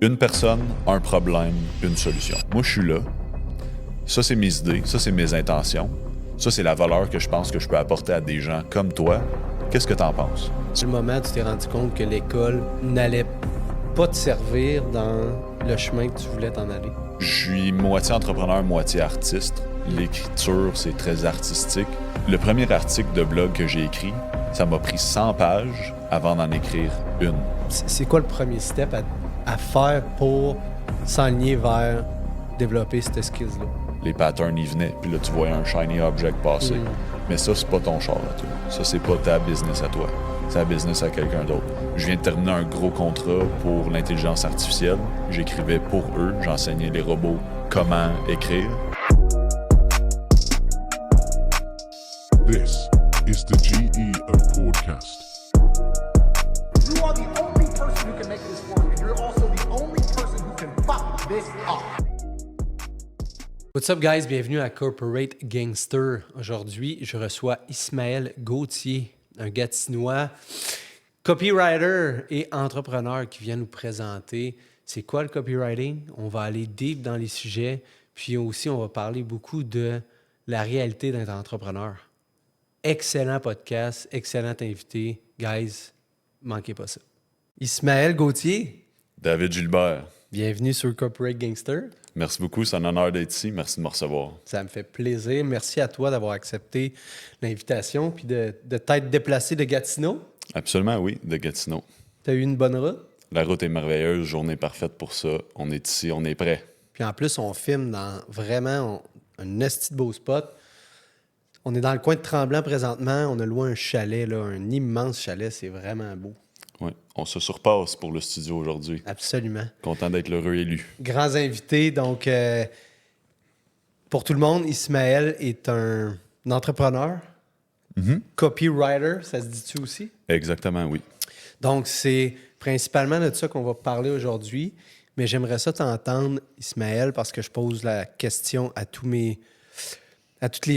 Une personne, un problème, une solution. Moi, je suis là. Ça, c'est mes idées. Ça, c'est mes intentions. Ça, c'est la valeur que je pense que je peux apporter à des gens comme toi. Qu'est-ce que t'en penses? Sur le moment, tu t'es rendu compte que l'école n'allait pas te servir dans le chemin que tu voulais t'en aller? Je suis moitié entrepreneur, moitié artiste. L'écriture, c'est très artistique. Le premier article de blog que j'ai écrit, ça m'a pris 100 pages avant d'en écrire une. C'est quoi le premier step à faire pour s'aligner vers développer cette skills-là? Les patterns y venaient, puis là, tu voyais un shiny object passer. Mais ça, c'est pas ton char à toi. Ça, c'est pas ta business à toi. C'est la business à quelqu'un d'autre. Je viens de terminer un gros contrat pour l'intelligence artificielle. J'écrivais pour eux. J'enseignais les robots comment écrire. This is the GE Podcast. You are the only person who can make this work, and you're also the only person who can fuck this up. What's up, guys? Bienvenue à Corporate Gangster. Aujourd'hui, je reçois Ismaël Gauthier, un Gatinois, copywriter et entrepreneur qui vient nous présenter c'est quoi le copywriting. On va aller deep dans les sujets, puis aussi on va parler beaucoup de la réalité d'être entrepreneur. Excellent podcast, excellent invité. Guys, manquez pas ça. Ismaël Gauthier, David Gilbert, bienvenue sur Corporate Gangster. merci beaucoup. C'est un honneur d'être ici. Merci de me recevoir. Ça me fait plaisir. Merci à toi d'avoir accepté l'invitation puis de t'être déplacé de Gatineau. Absolument, oui, de Gatineau. Tu as eu une bonne route. La route est merveilleuse. Journée parfaite pour ça. On est ici, on est prêt. Puis en plus, on filme dans vraiment un esti de beau spot. On est dans le coin de Tremblant présentement. On a loué un chalet, là, un immense chalet. C'est vraiment beau. Oui, on se surpasse pour le studio aujourd'hui. Absolument. Content d'être l'heureux élu. Grands invités. Donc, pour tout le monde, Ismaël est un entrepreneur, copywriter, ça se dit-tu aussi? Exactement, oui. Donc, c'est principalement de ça qu'on va parler aujourd'hui. Mais j'aimerais ça t'entendre, Ismaël, parce que je pose la question à tous les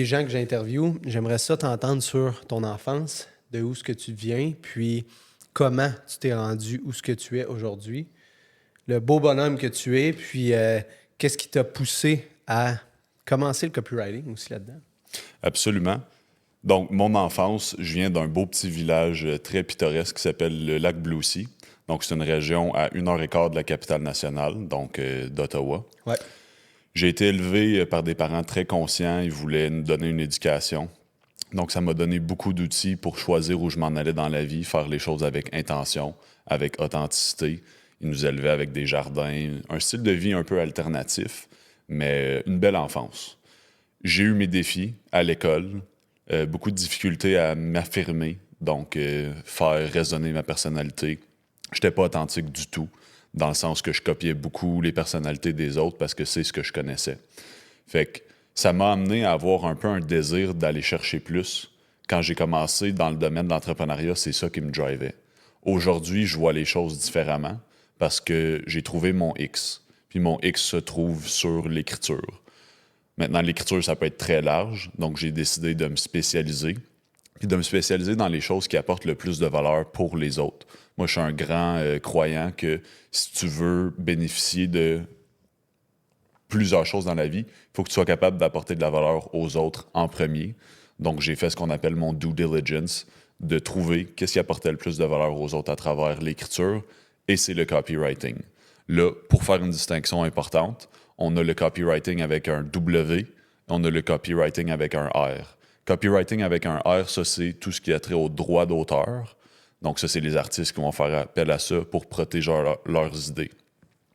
gens que j'interviewe. J'aimerais ça t'entendre sur ton enfance, de où est-ce que tu viens, puis comment tu t'es rendu où ce que tu es aujourd'hui, le beau bonhomme que tu es, puis qu'est-ce qui t'a poussé à commencer le copywriting aussi là-dedans? Absolument. Donc, mon enfance, je viens d'un beau petit village très pittoresque qui s'appelle le Lac-Bleucy. Donc, c'est une région à 1h15 de la capitale nationale, donc d'Ottawa. Ouais. J'ai été élevé par des parents très conscients. Ils voulaient nous donner une éducation. Donc, ça m'a donné beaucoup d'outils pour choisir où je m'en allais dans la vie, faire les choses avec intention, avec authenticité. Ils nous élevaient avec des jardins, un style de vie un peu alternatif, mais une belle enfance. J'ai eu mes défis à l'école, beaucoup de difficultés à m'affirmer, donc faire résonner ma personnalité. Je n'étais pas authentique du tout, dans le sens que je copiais beaucoup les personnalités des autres parce que c'est ce que je connaissais. Fait que ça m'a amené à avoir un peu un désir d'aller chercher plus. Quand j'ai commencé dans le domaine de l'entrepreneuriat, c'est ça qui me drivait. Aujourd'hui, je vois les choses différemment parce que j'ai trouvé mon X. Puis mon X se trouve sur l'écriture. Maintenant, l'écriture, ça peut être très large, donc j'ai décidé de me spécialiser. Puis de me spécialiser dans les choses qui apportent le plus de valeur pour les autres. Moi, je suis un grand croyant que si tu veux bénéficier de plusieurs choses dans la vie, il faut que tu sois capable d'apporter de la valeur aux autres en premier. Donc, j'ai fait ce qu'on appelle mon due diligence, de trouver qu'est-ce qui apportait le plus de valeur aux autres à travers l'écriture, et c'est le copywriting. Là, pour faire une distinction importante, on a le copywriting avec un W, on a le copywriting avec un R. Copywriting avec un R, ça, c'est tout ce qui a trait au droit d'auteur. Donc, ça, c'est les artistes qui vont faire appel à ça pour protéger leurs idées.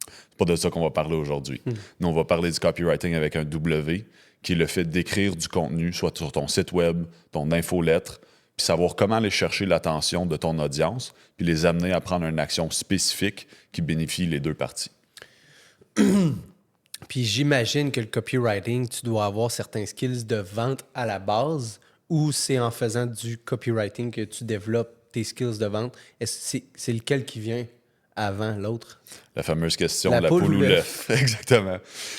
C'est pas de ça qu'on va parler aujourd'hui. Nous, on va parler du copywriting avec un W, qui est le fait d'écrire du contenu, soit sur ton site web, ton infolettre, puis savoir comment aller chercher l'attention de ton audience, puis les amener à prendre une action spécifique qui bénéficie les deux parties. Puis j'imagine que le copywriting, tu dois avoir certains skills de vente à la base, ou c'est en faisant du copywriting que tu développes tes skills de vente. C'est lequel qui vient avant l'autre? La fameuse question, La la poule poule ou ou l'œuf? l'œuf. Exactement.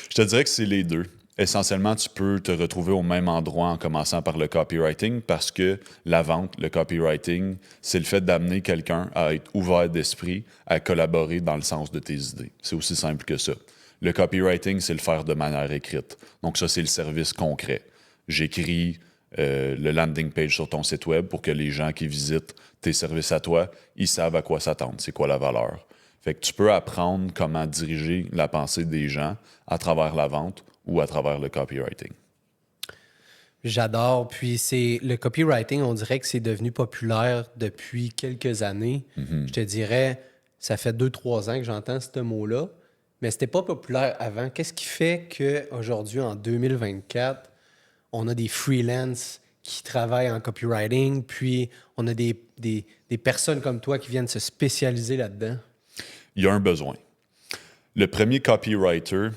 Je te dirais que c'est les deux. essentiellement, tu peux te retrouver au même endroit en commençant par le copywriting parce que la vente, le copywriting, c'est le fait d'amener quelqu'un à être ouvert d'esprit, à collaborer dans le sens de tes idées. C'est aussi simple que ça. Le copywriting, c'est le faire de manière écrite. Donc ça, c'est le service concret. J'écris le landing page sur ton site web pour que les gens qui visitent tes services à toi, ils savent à quoi s'attendre, c'est quoi la valeur. Fait que tu peux apprendre comment diriger la pensée des gens à travers la vente ou à travers le copywriting. J'adore. Puis le copywriting, on dirait que c'est devenu populaire depuis quelques années. Je te dirais, ça fait 2-3 ans que j'entends ce mot-là, mais c'était pas populaire avant. Qu'est-ce qui fait qu'aujourd'hui, en 2024, on a des freelances qui travaillent en copywriting, puis on a des personnes comme toi qui viennent se spécialiser là-dedans? Il y a un besoin. Le premier copywriter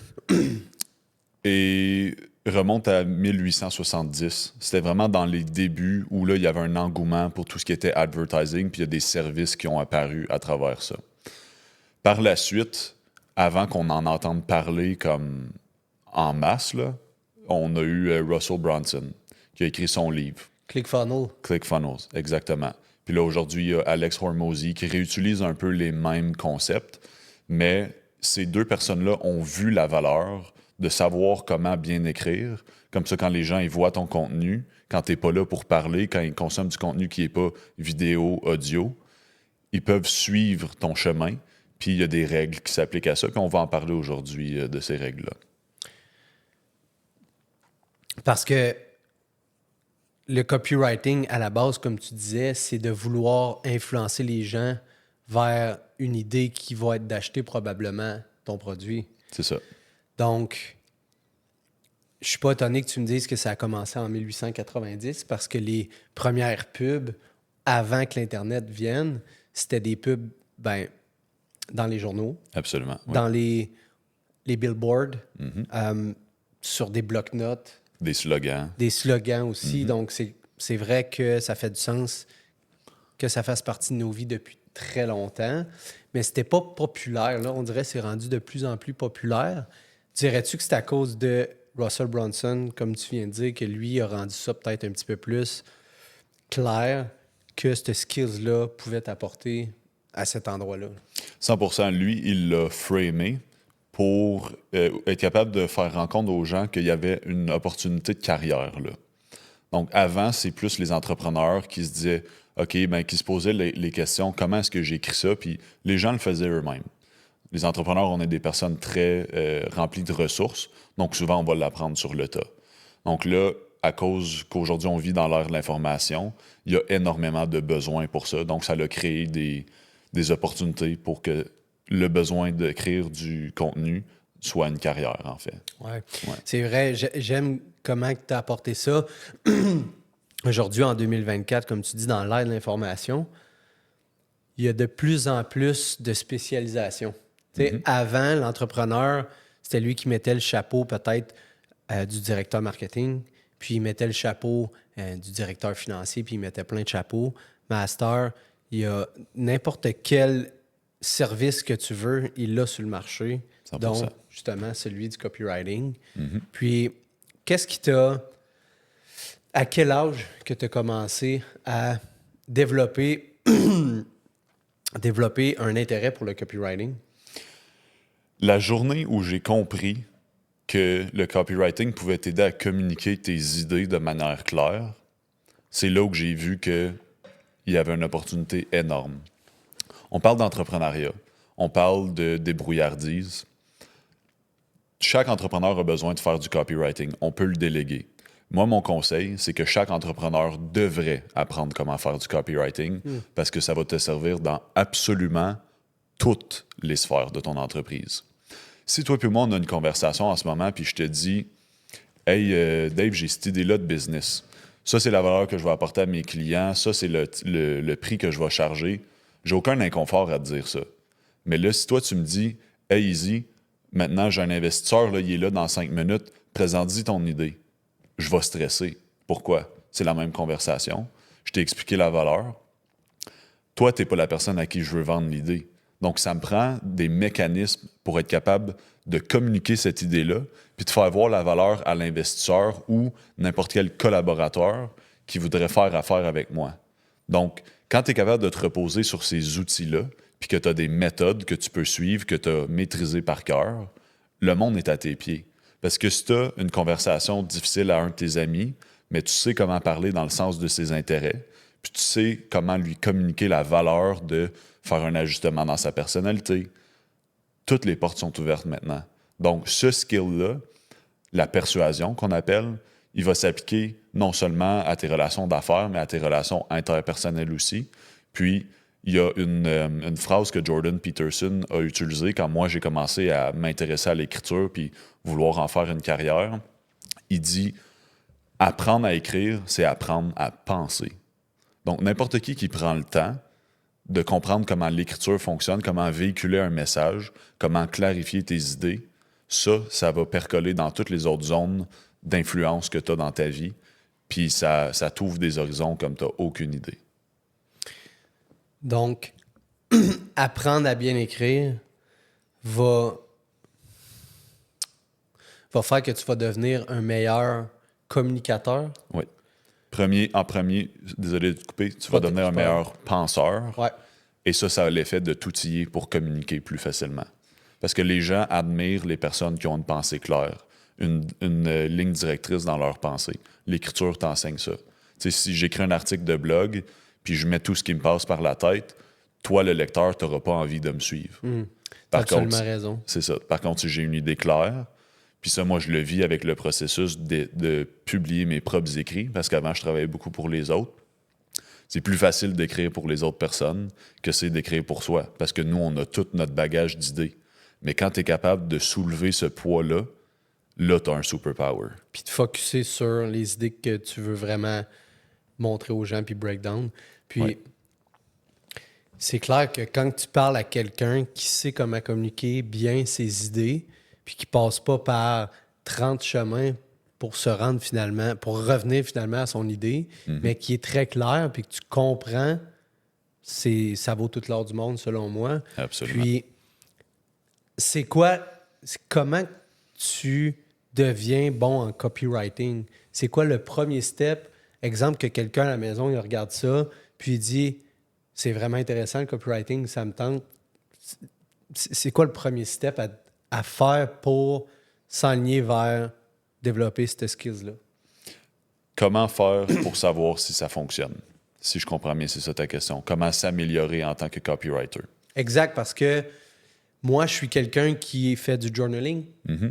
remonte à 1870. C'était vraiment dans les débuts où là, il y avait un engouement pour tout ce qui était advertising, puis il y a des services qui ont apparu à travers ça. Par la suite, avant qu'on en entende parler comme en masse, là, on a eu Russell Brunson qui a écrit son livre. ClickFunnels. ClickFunnels, exactement. Puis là, aujourd'hui, il y a Alex Hormozy qui réutilise un peu les mêmes concepts, mais ces deux personnes-là ont vu la valeur de savoir comment bien écrire. Comme ça, quand les gens ils voient ton contenu, quand tu n'es pas là pour parler, quand ils consomment du contenu qui n'est pas vidéo, audio, ils peuvent suivre ton chemin. Puis il y a des règles qui s'appliquent à ça, puis on va en parler aujourd'hui de ces règles-là. Parce que le copywriting, à la base, comme tu disais, c'est de vouloir influencer les gens vers une idée qui va être d'acheter probablement ton produit. C'est ça. Donc, je suis pas étonné que tu me dises que ça a commencé en 1890 parce que les premières pubs, avant que l'Internet vienne, c'était des pubs dans les journaux, Absolument. Oui. dans les billboards, sur des bloc-notes. Des slogans. Des slogans aussi. Donc, c'est vrai que ça fait du sens que ça fasse partie de nos vies depuis très longtemps. Mais c'était pas populaire. Là, on dirait que c'est rendu de plus en plus populaire. Dirais-tu que c'est à cause de Russell Brunson, comme tu viens de dire, que lui a rendu ça peut-être un petit peu plus clair que ce skills-là pouvait t'apporter à cet endroit-là? 100%. Lui, il l'a framé pour être capable de faire rencontre aux gens qu'il y avait une opportunité de carrière là. Donc, avant, c'est plus les entrepreneurs qui se disaient, OK, qui se posaient les questions, comment est-ce que j'écris ça? Puis les gens le faisaient eux-mêmes. Les entrepreneurs, on est des personnes très remplies de ressources, donc souvent, on va l'apprendre sur le tas. Donc là, à cause qu'aujourd'hui, on vit dans l'ère de l'information, il y a énormément de besoins pour ça. Donc, ça a créé des opportunités pour que le besoin d'écrire du contenu soit une carrière, en fait. Ouais. C'est vrai. J'aime comment tu as apporté ça. Aujourd'hui, en 2024, comme tu dis, dans l'ère de l'information, il y a de plus en plus de spécialisation. Avant, l'entrepreneur, c'était lui qui mettait le chapeau peut-être du directeur marketing, puis il mettait le chapeau du directeur financier, puis il mettait plein de chapeaux. Master, il y a n'importe quel service que tu veux, il l'a sur le marché. 100%. Donc, justement, celui du copywriting. Puis, qu'est-ce qui t'a... À quel âge que tu as commencé à développer un intérêt pour le copywriting? La journée où j'ai compris que le copywriting pouvait t'aider à communiquer tes idées de manière claire, c'est là où j'ai vu qu'il y avait une opportunité énorme. On parle d'entrepreneuriat, on parle de débrouillardise. Chaque entrepreneur a besoin de faire du copywriting. On peut le déléguer. Moi, mon conseil, c'est que chaque entrepreneur devrait apprendre comment faire du copywriting parce que ça va te servir dans absolument toutes les sphères de ton entreprise. Si toi et moi, on a une conversation en ce moment puis je te dis « Hey, Dave, j'ai cette idée-là de business. Ça, c'est la valeur que je vais apporter à mes clients. Ça, c'est le prix que je vais charger. » J'ai aucun inconfort à te dire ça. Mais là, si toi, tu me dis « Hey, Easy, maintenant, j'ai un investisseur, là, il est là dans 5 minutes. Présente-y ton idée. » Je vais stresser. Pourquoi? C'est la même conversation. Je t'ai expliqué la valeur. Toi, tu n'es pas la personne à qui je veux vendre l'idée. Donc, ça me prend des mécanismes pour être capable de communiquer cette idée-là, puis de faire voir la valeur à l'investisseur ou n'importe quel collaborateur qui voudrait faire affaire avec moi. Donc, quand tu es capable de te reposer sur ces outils-là, puis que tu as des méthodes que tu peux suivre, que tu as maîtrisées par cœur, le monde est à tes pieds. Parce que si tu as une conversation difficile à un de tes amis, mais tu sais comment parler dans le sens de ses intérêts, puis tu sais comment lui communiquer la valeur de faire un ajustement dans sa personnalité, toutes les portes sont ouvertes maintenant. Donc, ce skill-là, la persuasion qu'on appelle, il va s'appliquer non seulement à tes relations d'affaires, mais à tes relations interpersonnelles aussi. Puis, il y a une phrase que Jordan Peterson a utilisée quand moi, j'ai commencé à m'intéresser à l'écriture puis vouloir en faire une carrière. Il dit « Apprendre à écrire, c'est apprendre à penser ». Donc, n'importe qui prend le temps de comprendre comment l'écriture fonctionne, comment véhiculer un message, comment clarifier tes idées, ça va percoler dans toutes les autres zones d'influence que tu as dans ta vie, puis ça t'ouvre des horizons comme tu n'as aucune idée. Donc, apprendre à bien écrire va faire que tu vas devenir un meilleur communicateur. Oui. En premier, désolé de te couper, tu vas devenir un meilleur penseur. Ouais. Et ça a l'effet de t'outiller pour communiquer plus facilement. Parce que les gens admirent les personnes qui ont une pensée claire, une ligne directrice dans leur pensée. L'écriture t'enseigne ça. Tu sais, si j'écris un article de blog, puis je mets tout ce qui me passe par la tête, toi, le lecteur, tu n'auras pas envie de me suivre. T'as absolument raison. C'est ça. Par contre, si j'ai une idée claire, puis ça, moi, je le vis avec le processus de publier mes propres écrits, parce qu'avant, je travaillais beaucoup pour les autres. C'est plus facile d'écrire pour les autres personnes que c'est d'écrire pour soi, parce que nous, on a tout notre bagage d'idées. Mais quand tu es capable de soulever ce poids-là, là, tu as un superpower. Puis de focusser sur les idées que tu veux vraiment montrer aux gens, puis breakdown. Puis c'est clair que quand tu parles à quelqu'un qui sait comment communiquer bien ses idées, puis qui passe pas par 30 chemins pour se rendre finalement, pour revenir finalement à son idée, mais qui est très clair, puis que tu comprends, ça vaut toute l'or du monde, selon moi. Absolument. Puis, comment tu deviens bon en copywriting? C'est quoi le premier step? Exemple que quelqu'un à la maison, il regarde ça, puis il dit, c'est vraiment intéressant le copywriting, ça me tente. C'est quoi le premier step à faire pour s'aligner vers développer ces skills-là? Comment faire pour savoir si ça fonctionne? Si je comprends bien, c'est ça ta question. Comment s'améliorer en tant que copywriter? Exact, parce que moi, je suis quelqu'un qui fait du journaling.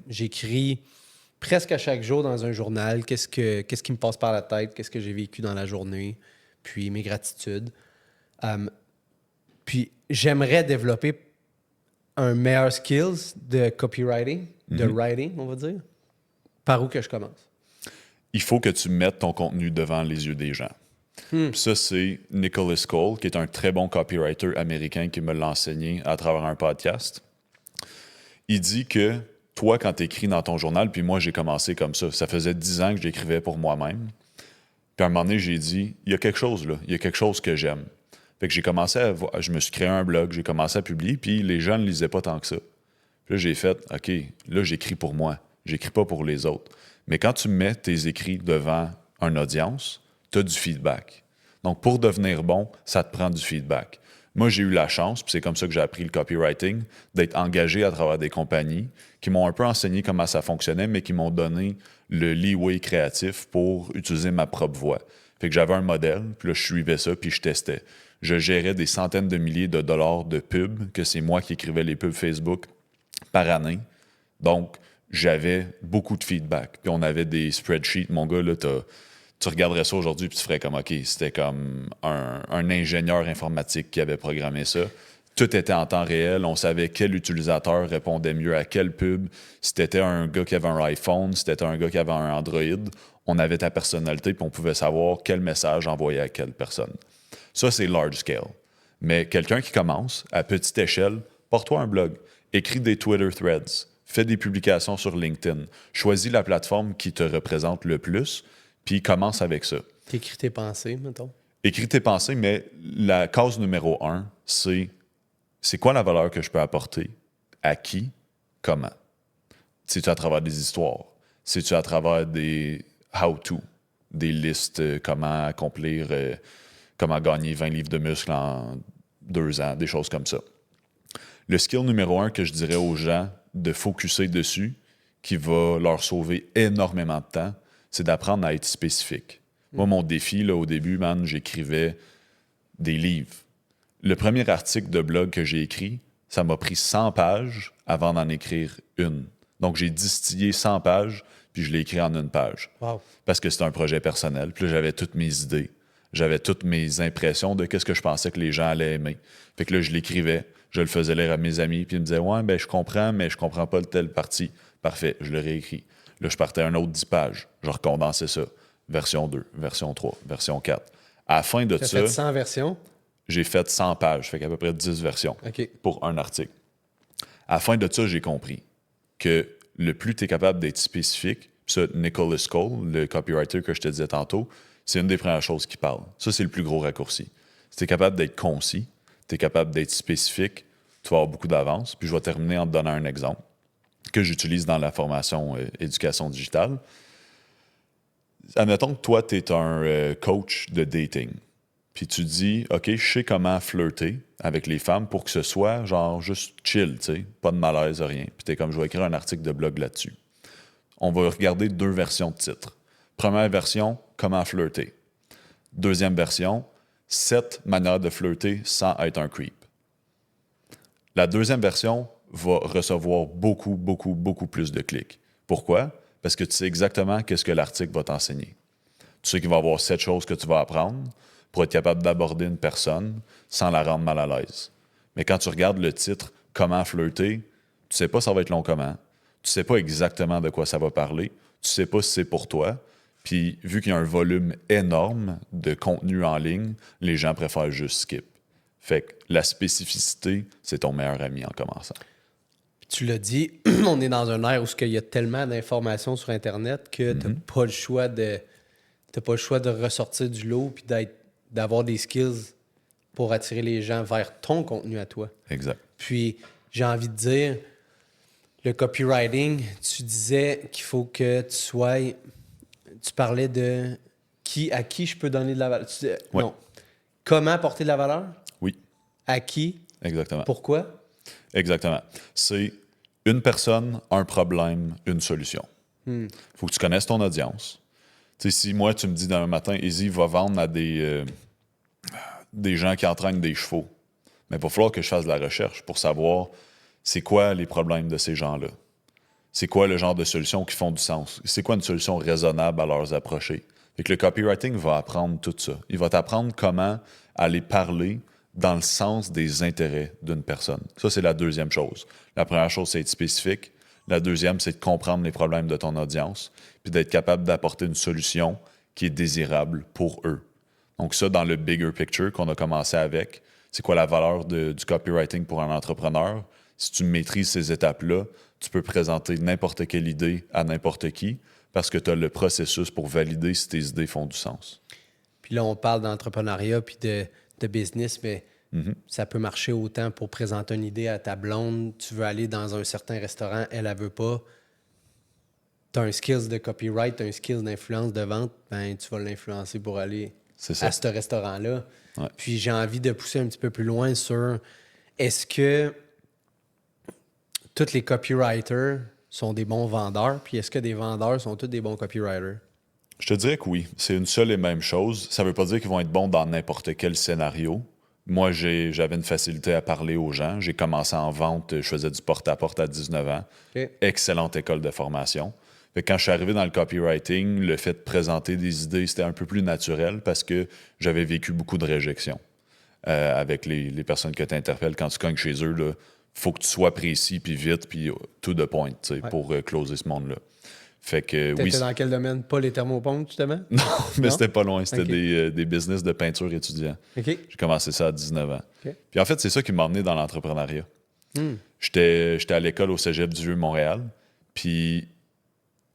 J'écris presque à chaque jour dans un journal qu'est-ce qui me passe par la tête, qu'est-ce que j'ai vécu dans la journée, puis mes gratitudes. Puis j'aimerais développer un meilleur skills de copywriting, de writing, on va dire. Par où que je commence? Il faut que tu mettes ton contenu devant les yeux des gens. Ça, c'est Nicholas Cole, qui est un très bon copywriter américain qui me l'a enseigné à travers un podcast. Il dit que toi, quand tu écris dans ton journal, puis moi, j'ai commencé comme ça faisait 10 ans que j'écrivais pour moi-même. Puis à un moment donné, j'ai dit, il y a quelque chose là, il y a quelque chose que j'aime. Fait que j'ai commencé je me suis créé un blog, j'ai commencé à publier, puis les gens ne lisaient pas tant que ça. Puis là, j'ai fait, OK, là, j'écris pour moi. J'écris pas pour les autres. Mais quand tu mets tes écrits devant une audience, tu as du feedback. Donc, pour devenir bon, ça te prend du feedback. Moi, j'ai eu la chance, puis c'est comme ça que j'ai appris le copywriting, d'être engagé à travers des compagnies qui m'ont un peu enseigné comment ça fonctionnait, mais qui m'ont donné le leeway créatif pour utiliser ma propre voix. Fait que j'avais un modèle, puis là, je suivais ça, puis je testais. Je gérais des centaines de milliers de dollars de pubs, que c'est moi qui écrivais les pubs Facebook par année. Donc, j'avais beaucoup de feedback. Puis on avait des spreadsheets. Mon gars, là, tu regarderais ça aujourd'hui puis tu ferais comme, OK, c'était comme un ingénieur informatique qui avait programmé ça. Tout était en temps réel. On savait quel utilisateur répondait mieux à quelle pub. Si t'étais un gars qui avait un iPhone, si t'étais un gars qui avait un Android, on avait ta personnalité puis on pouvait savoir quel message envoyer à quelle personne. Ça, c'est large scale. Mais quelqu'un qui commence à petite échelle, porte-toi un blog, écris des Twitter threads, fais des publications sur LinkedIn, choisis la plateforme qui te représente le plus, puis commence avec ça. T'écris tes pensées, mettons. Écris tes pensées, mais la case numéro 1, c'est c'est quoi la valeur que je peux apporter, à qui, comment. C'est-tu à travers des histoires? C'est-tu à travers des how-to, des listes, comment accomplir, comment gagner 20 livres de muscles en 2 ans, des choses comme ça. Le skill numéro 1 que je dirais aux gens de focusser dessus, qui va leur sauver énormément de temps, c'est d'apprendre à être spécifique. Moi, mon défi, là, au début, man, j'écrivais des livres. Le premier article de blog que j'ai écrit, ça m'a pris 100 pages avant d'en écrire une. Donc, j'ai distillé 100 pages, puis je l'ai écrit en 1 page. Wow. Parce que c'était un projet personnel. Puis là, j'avais toutes mes idées. J'avais toutes mes impressions de qu'est-ce que je pensais que les gens allaient aimer. Fait que là, je l'écrivais, je le faisais lire à mes amis, puis ils me disaient « Ouais, ben je comprends, mais je comprends pas telle partie. » Parfait, je le réécris. Là, je partais à un autre 10 pages. Je recondensais ça. Version 2, version 3, version 4. À la fin de Tu as ça, fait 100 versions? j'ai fait 100 pages. Fait qu'à peu près 10 versions OK. pour un article. À la fin de ça, j'ai compris que le plus tu es capable d'être spécifique, puis ça, Nicholas Cole, le copywriter que je te disais tantôt, c'est une des premières choses qu'il parle. Ça, c'est le plus gros raccourci. Si tu es capable d'être concis, tu es capable d'être spécifique, tu vas avoir beaucoup d'avance. Puis je vais terminer en te donnant un exemple que j'utilise dans la formation éducation digitale. Admettons que toi, tu es un coach de dating. Puis tu dis, OK, je sais comment flirter avec les femmes pour que ce soit genre juste chill, tu sais, pas de malaise, rien. Puis t'es comme, je vais écrire un article de blog là-dessus. On va regarder 2 versions de titres. Première version, comment flirter. Deuxième version, 7 manières de flirter sans être un creep. La deuxième version va recevoir beaucoup plus de clics. Pourquoi? Parce que tu sais exactement qu'est-ce que l'article va t'enseigner. Tu sais qu'il va y avoir 7 choses que tu vas apprendre pour être capable d'aborder une personne sans la rendre mal à l'aise. Mais quand tu regardes le titre « Comment flirter », tu sais pas ça va être long comment. Tu sais pas exactement de quoi ça va parler. Tu sais pas si c'est pour toi. Puis, vu qu'il y a un volume énorme de contenu en ligne, les gens préfèrent juste skip. Fait que la spécificité, c'est ton meilleur ami en commençant. Tu l'as dit, on est dans un ère où il y a tellement d'informations sur Internet que tu n'as pas le choix de ressortir du lot et d'avoir des skills pour attirer les gens vers ton contenu à toi. Exact. Puis, j'ai envie de dire, le copywriting, tu disais qu'il faut que tu sois... Tu parlais de à qui je peux donner de la valeur. Ouais. Non. Comment porter de la valeur? Oui, À qui? exactement. Pourquoi? Exactement. C'est une personne, un problème, une solution. Faut que tu connaisses ton audience. Tu sais, si moi, tu me dis demain matin, Izzy va vendre à des gens qui entraînent des chevaux, mais il va falloir que je fasse de la recherche pour savoir c'est quoi les problèmes de ces gens-là. C'est quoi le genre de solutions qui font du sens? C'est quoi une solution raisonnable à leur approcher? Fait que le copywriting va apprendre tout ça. Il va t'apprendre comment aller parler dans le sens des intérêts d'une personne. Ça, c'est la deuxième chose. La première chose, c'est être spécifique. La deuxième, c'est de comprendre les problèmes de ton audience, puis d'être capable d'apporter une solution qui est désirable pour eux. Donc ça, dans le bigger picture qu'on a commencé avec, c'est quoi la valeur du copywriting pour un entrepreneur? Si tu maîtrises ces étapes-là, tu peux présenter n'importe quelle idée à n'importe qui parce que tu as le processus pour valider si tes idées font du sens. Puis là, on parle d'entrepreneuriat puis de business, mais ça peut marcher autant pour présenter une idée à ta blonde. Tu veux aller dans un certain restaurant, elle veut pas. Tu as un skills de copyright, tu as un skills d'influence de vente, ben, tu vas l'influencer pour aller à ce restaurant-là. Ouais. Puis j'ai envie de pousser un petit peu plus loin sur est-ce que tous les copywriters sont des bons vendeurs, puis est-ce que des vendeurs sont tous des bons copywriters? Je te dirais que oui. C'est une seule et même chose. Ça ne veut pas dire qu'ils vont être bons dans n'importe quel scénario. Moi, j'avais une facilité à parler aux gens. J'ai commencé en vente, je faisais du porte-à-porte à 19 ans. OK. Excellente école de formation. Fait que quand je suis arrivé dans le copywriting, le fait de présenter des idées, c'était un peu plus naturel parce que j'avais vécu beaucoup de réjection avec les personnes que tu interpelles. Quand tu cognes chez eux, il faut que tu sois précis, puis vite, puis to the point, pour closer ce monde-là. Fait que oui. T'étais dans quel domaine? Pas les thermopompes, justement? Non, mais Non? c'était pas loin. C'était Ok. des business de peinture étudiants. OK. J'ai commencé ça à 19 ans. OK. Puis en fait, c'est ça qui m'a emmené dans l'entrepreneuriat. J'étais à l'école au Cégep du Vieux-Montréal. Puis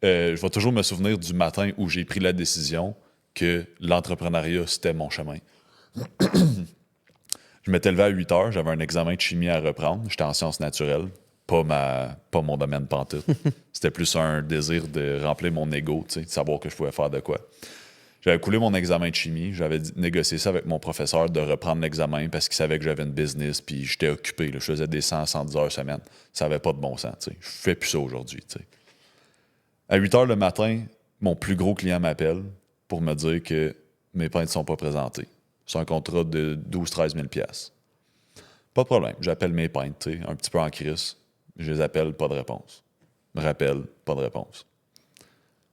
je vais toujours me souvenir du matin où j'ai pris la décision que l'entrepreneuriat, c'était mon chemin. Je m'étais levé à 8 heures, j'avais un examen de chimie à reprendre. J'étais en sciences naturelles, pas mon domaine pantoute. C'était plus un désir de remplir mon ego, de savoir que je pouvais faire de quoi. J'avais coulé mon examen de chimie, j'avais négocié ça avec mon professeur de reprendre l'examen parce qu'il savait que j'avais une business, puis j'étais occupé. Là. Je faisais des 100, 110 heures semaine. Ça n'avait pas de bon sens. Je fais plus ça aujourd'hui. À 8 heures le matin, mon plus gros client m'appelle pour me dire que mes peintres ne sont pas présentés. C'est un contrat de 12-13 000 $. Pas de problème. J'appelle mes peintres, un petit peu en crise. Je les appelle, pas de réponse. Me rappelle, pas de réponse.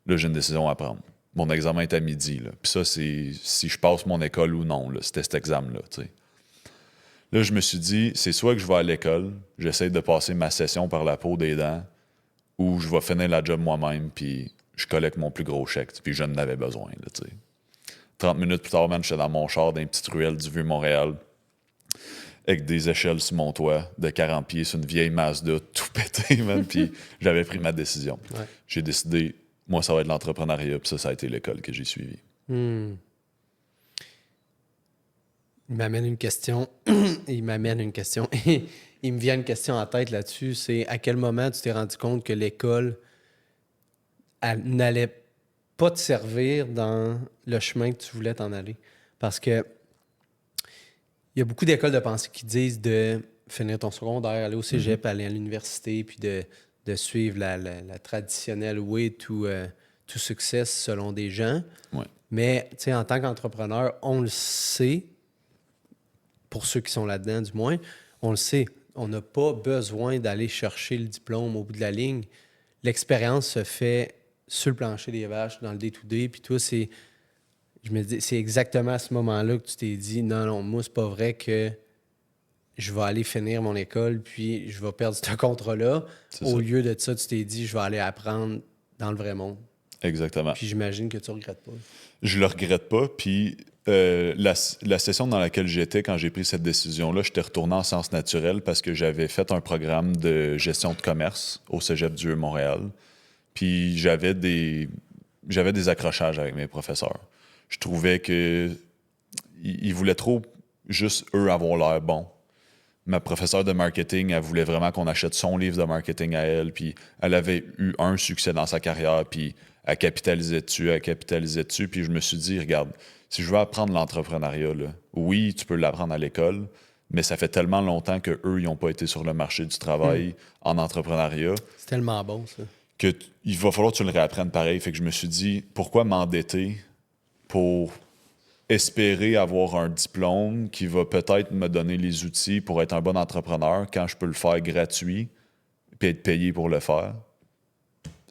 Là, j'ai une décision à prendre. Mon examen est à midi. Là. Puis ça, c'est si je passe mon école ou non. Là. C'était cet examen-là. Là, je me suis dit, c'est soit que je vais à l'école, j'essaie de passer ma session par la peau des dents, ou je vais finir la job moi-même, puis je collecte mon plus gros chèque. Puis je n'avais besoin. Là, 30 minutes plus tard, man, j'étais dans mon char dans une petite ruelle du Vieux-Montréal, avec des échelles sur mon toit de 40 pieds sur une vieille Mazda, tout pété, man. Puis j'avais pris ma décision. Ouais. J'ai décidé, moi, ça va être l'entrepreneuriat, puis ça a été l'école que j'ai suivie. Il m'amène une question. Il me vient une question en tête là-dessus. C'est à quel moment tu t'es rendu compte que l'école n'allait pas te servir dans le chemin que tu voulais t'en aller? Parce que il y a beaucoup d'écoles de pensée qui disent de finir ton secondaire, aller au cégep, aller à l'université, puis de suivre la traditionnelle way to success selon des gens. Ouais. Mais en tant qu'entrepreneur, on le sait, pour ceux qui sont là-dedans du moins, on le sait, on n'a pas besoin d'aller chercher le diplôme au bout de la ligne. L'expérience se fait sur le plancher des vaches, dans le day-to-day, puis toi, je me dis, c'est exactement à ce moment-là que tu t'es dit, non, moi, c'est pas vrai que je vais aller finir mon école, puis je vais perdre ce contrat-là. Au lieu de ça, tu t'es dit, je vais aller apprendre dans le vrai monde. Exactement. Puis j'imagine que tu ne regrettes pas. Je le regrette pas, puis la session dans laquelle j'étais quand j'ai pris cette décision-là, j'étais retourné en sciences naturelles parce que j'avais fait un programme de gestion de commerce au Cégep du Vieux-Montréal. Puis j'avais des accrochages avec mes professeurs. Je trouvais que ils voulaient trop juste eux avoir l'air bons. Ma professeure de marketing, elle voulait vraiment qu'on achète son livre de marketing à elle, puis elle avait eu un succès dans sa carrière, puis elle capitalisait dessus, puis je me suis dit, regarde, si je veux apprendre l'entrepreneuriat, là, oui, tu peux l'apprendre à l'école, mais ça fait tellement longtemps qu'eux, ils n'ont pas été sur le marché du travail en entrepreneuriat. C'est tellement bon, ça. Il va falloir que tu le réapprennes pareil. Fait que je me suis dit, pourquoi m'endetter pour espérer avoir un diplôme qui va peut-être me donner les outils pour être un bon entrepreneur quand je peux le faire gratuit puis être payé pour le faire?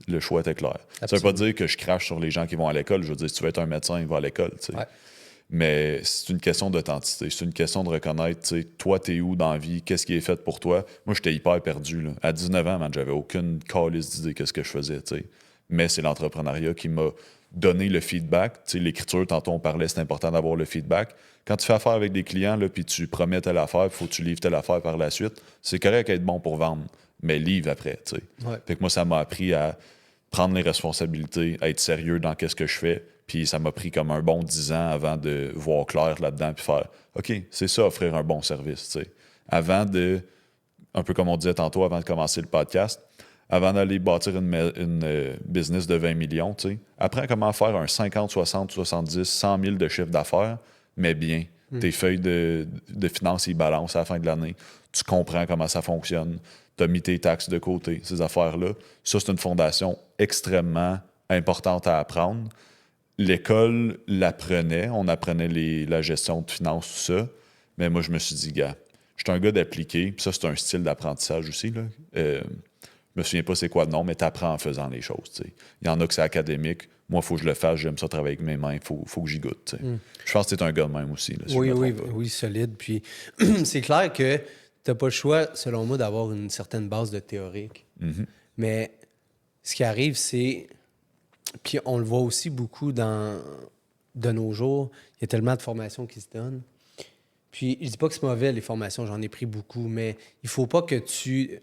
Le choix était clair. Absolument. Ça veut pas dire que je crache sur les gens qui vont à l'école. Je veux dire, si tu veux être un médecin, il va à l'école. Ouais. Mais c'est une question d'authenticité. C'est une question de reconnaître, toi, t'es où dans la vie? Qu'est-ce qui est fait pour toi? Moi, j'étais hyper perdu. Là. À 19 ans, man, j'avais aucune calice d'idée de ce que je faisais. T'sais. Mais c'est l'entrepreneuriat qui m'a donné le feedback. T'sais, l'écriture, tantôt on parlait, c'est important d'avoir le feedback. Quand tu fais affaire avec des clients, puis tu promets telle affaire, il faut que tu livres telle affaire par la suite, c'est correct d'être bon pour vendre, mais livre après. Ouais. Fait que moi, ça m'a appris à prendre les responsabilités, à être sérieux dans ce que je fais. Puis ça m'a pris comme un bon 10 ans avant de voir clair là-dedans puis faire « OK, c'est ça, offrir un bon service. » Avant de, un peu comme on disait tantôt, avant de commencer le podcast, avant d'aller bâtir une business de 20 millions, apprends comment faire un 50, 60, 70, 100 000 de chiffre d'affaires, mais bien. Tes feuilles de finances, ils balancent à la fin de l'année. Tu comprends comment ça fonctionne. Tu as mis tes taxes de côté, ces affaires-là. Ça, c'est une fondation extrêmement importante à apprendre. L'école l'apprenait, on apprenait la gestion de finances, tout ça. Mais moi, je me suis dit, gars, je suis un gars d'appliquer, puis ça, c'est un style d'apprentissage aussi. Là. Je me souviens pas c'est quoi le nom, mais tu apprends en faisant les choses. T'sais. Il y en a que c'est académique. Moi, il faut que je le fasse, j'aime ça travailler avec mes mains, il faut que j'y goûte. Je pense que tu es un gars de même aussi. Là, si oui, solide. Puis c'est clair que tu n'as pas le choix, selon moi, d'avoir une certaine base de théorique. Mais ce qui arrive, c'est... Puis on le voit aussi beaucoup de nos jours. Il y a tellement de formations qui se donnent. Puis je dis pas que c'est mauvais, les formations, j'en ai pris beaucoup, mais il faut pas que tu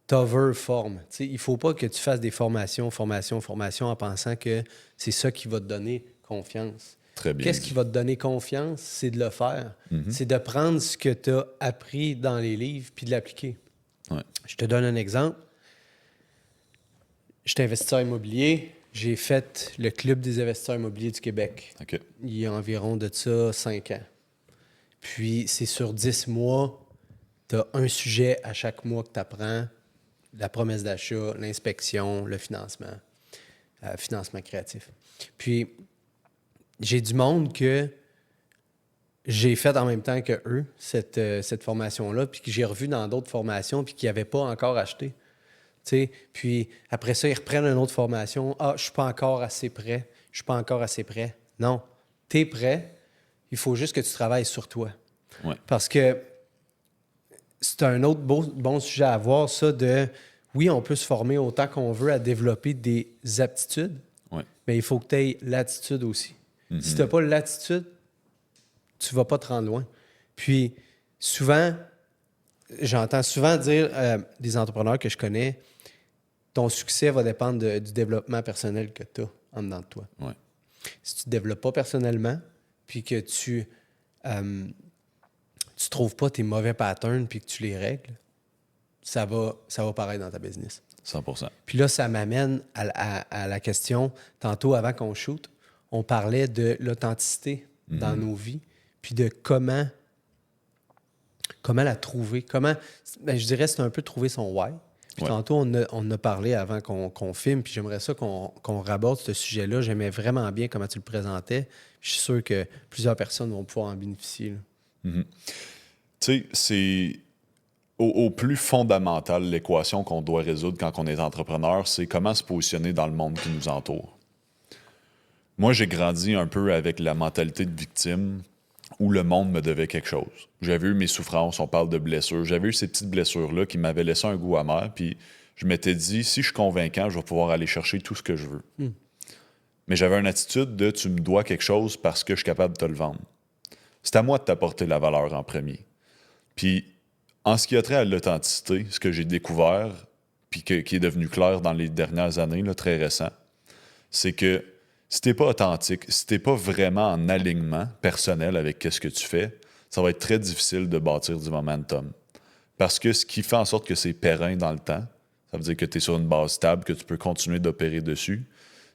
t'overformes. Il faut pas que tu fasses des formations en pensant que c'est ça qui va te donner confiance. Très bien Qu'est-ce dit. qui va te donner confiance? C'est de le faire. C'est de prendre ce que tu as appris dans les livres puis de l'appliquer. Ouais. Je te donne un exemple. Je suis investisseur immobilier. J'ai fait le Club des investisseurs immobiliers du Québec. OK. Il y a environ de ça 5 ans. Puis, c'est sur 10 mois, tu as un sujet à chaque mois que tu apprends. La promesse d'achat, l'inspection, le financement, financement créatif. Puis, j'ai du monde que j'ai fait en même temps que eux, cette formation-là, puis que j'ai revu dans d'autres formations, puis qu'ils n'avaient pas encore acheté. T'sais, puis après ça, ils reprennent une autre formation. Ah, je suis pas encore assez prêt. Je suis pas encore assez prêt. Non, tu es prêt. Il faut juste que tu travailles sur toi. Ouais. Parce que c'est un autre bon sujet à avoir, ça, de... Oui, on peut se former autant qu'on veut à développer des aptitudes, Ouais. mais il faut que tu aies l'attitude aussi. Si tu n'as pas l'attitude, tu vas pas te rendre loin. Puis, souvent, j'entends souvent dire des entrepreneurs que je connais, ton succès va dépendre du développement personnel que tu as en dedans de toi. Ouais. Si tu ne te développes pas personnellement, puis que tu trouves pas tes mauvais patterns, puis que tu les règles, ça va paraître dans ta business. 100%. Puis là, ça m'amène à la question, tantôt avant qu'on shoot, on parlait de l'authenticité dans nos vies, puis de comment la trouver. Je dirais c'est un peu trouver son why. Puis Ouais. tantôt, on a parlé avant qu'on filme, puis j'aimerais ça qu'on raborde ce sujet-là. J'aimais vraiment bien comment tu le présentais. Je suis sûr que plusieurs personnes vont pouvoir en bénéficier. Tu sais, c'est au plus fondamental, l'équation qu'on doit résoudre quand on est entrepreneur, c'est comment se positionner dans le monde qui nous entoure. Moi, j'ai grandi un peu avec la mentalité de victime où le monde me devait quelque chose. J'avais eu mes souffrances, on parle de blessures. J'avais eu ces petites blessures-là qui m'avaient laissé un goût amer, puis je m'étais dit, si je suis convaincant, je vais pouvoir aller chercher tout ce que je veux. Mais j'avais une attitude de, tu me dois quelque chose parce que je suis capable de te le vendre. C'est à moi de t'apporter la valeur en premier. Puis, en ce qui a trait à l'authenticité, ce que j'ai découvert, puis qui est devenu clair dans les dernières années, là, très récent, c'est que si t'es pas authentique, si t'es pas vraiment en alignement personnel avec ce que tu fais, ça va être très difficile de bâtir du momentum. Parce que ce qui fait en sorte que c'est périn dans le temps, ça veut dire que tu es sur une base stable, que tu peux continuer d'opérer dessus,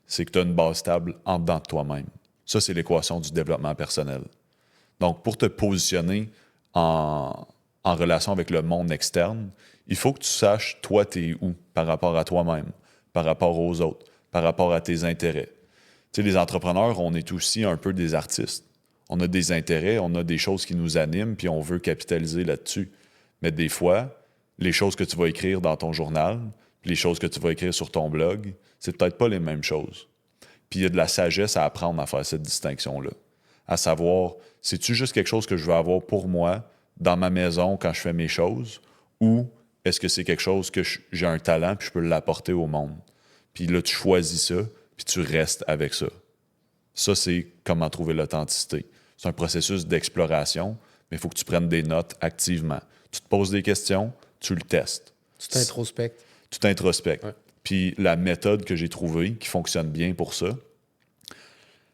c'est que tu as une base stable en dedans de toi-même. Ça, c'est l'équation du développement personnel. Donc, pour te positionner en relation avec le monde externe, il faut que tu saches, toi, t'es où par rapport à toi-même, par rapport aux autres, par rapport à tes intérêts. Tu sais, les entrepreneurs, on est aussi un peu des artistes. On a des intérêts, on a des choses qui nous animent, puis on veut capitaliser là-dessus. Mais des fois, les choses que tu vas écrire dans ton journal, puis les choses que tu vas écrire sur ton blog, c'est peut-être pas les mêmes choses. Puis il y a de la sagesse à apprendre à faire cette distinction-là. À savoir, c'est-tu juste quelque chose que je veux avoir pour moi, dans ma maison, quand je fais mes choses, ou est-ce que c'est quelque chose que j'ai un talent, puis je peux l'apporter au monde? Puis là, tu choisis ça, puis tu restes avec ça. Ça, c'est comment trouver l'authenticité. C'est un processus d'exploration, mais il faut que tu prennes des notes activement. Tu te poses des questions, tu le testes. Tu t'introspectes. Tu t'introspectes. Ouais. Puis la méthode que j'ai trouvée, qui fonctionne bien pour ça,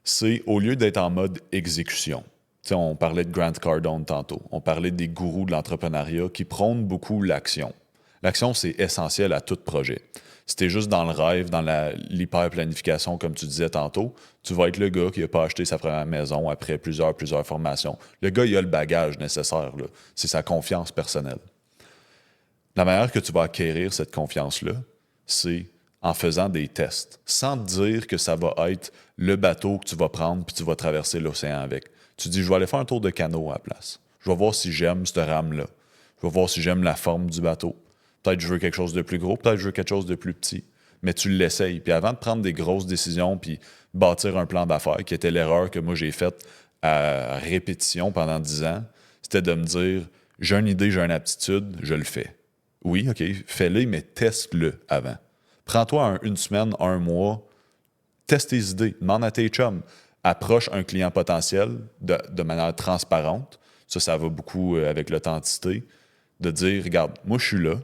c'est au lieu d'être en mode exécution. Tu sais, on parlait de Grant Cardone tantôt. On parlait des gourous de l'entrepreneuriat qui prônent beaucoup l'action. L'action, c'est essentiel à tout projet. Si t'es juste dans le rêve, dans l'hyper-planification, comme tu disais tantôt, tu vas être le gars qui n'a pas acheté sa première maison après plusieurs formations. Le gars, il a le bagage nécessaire, là. C'est sa confiance personnelle. La manière que tu vas acquérir cette confiance-là, c'est en faisant des tests, sans te dire que ça va être le bateau que tu vas prendre puis tu vas traverser l'océan avec. Tu dis, je vais aller faire un tour de canot à la place. Je vais voir si j'aime cette rame-là. Je vais voir si j'aime la forme du bateau. Peut-être que je veux quelque chose de plus gros, peut-être que je veux quelque chose de plus petit. Mais tu l'essayes. Puis avant de prendre des grosses décisions puis bâtir un plan d'affaires, qui était l'erreur que moi j'ai faite à répétition pendant 10 ans, c'était de me dire, j'ai une idée, j'ai une aptitude, je le fais. Oui, OK, fais-le, mais teste-le avant. Prends-toi une semaine, un mois, teste tes idées, demande à tes chums, approche un client potentiel de manière transparente. Ça va beaucoup avec l'authenticité, de dire, regarde, moi je suis là,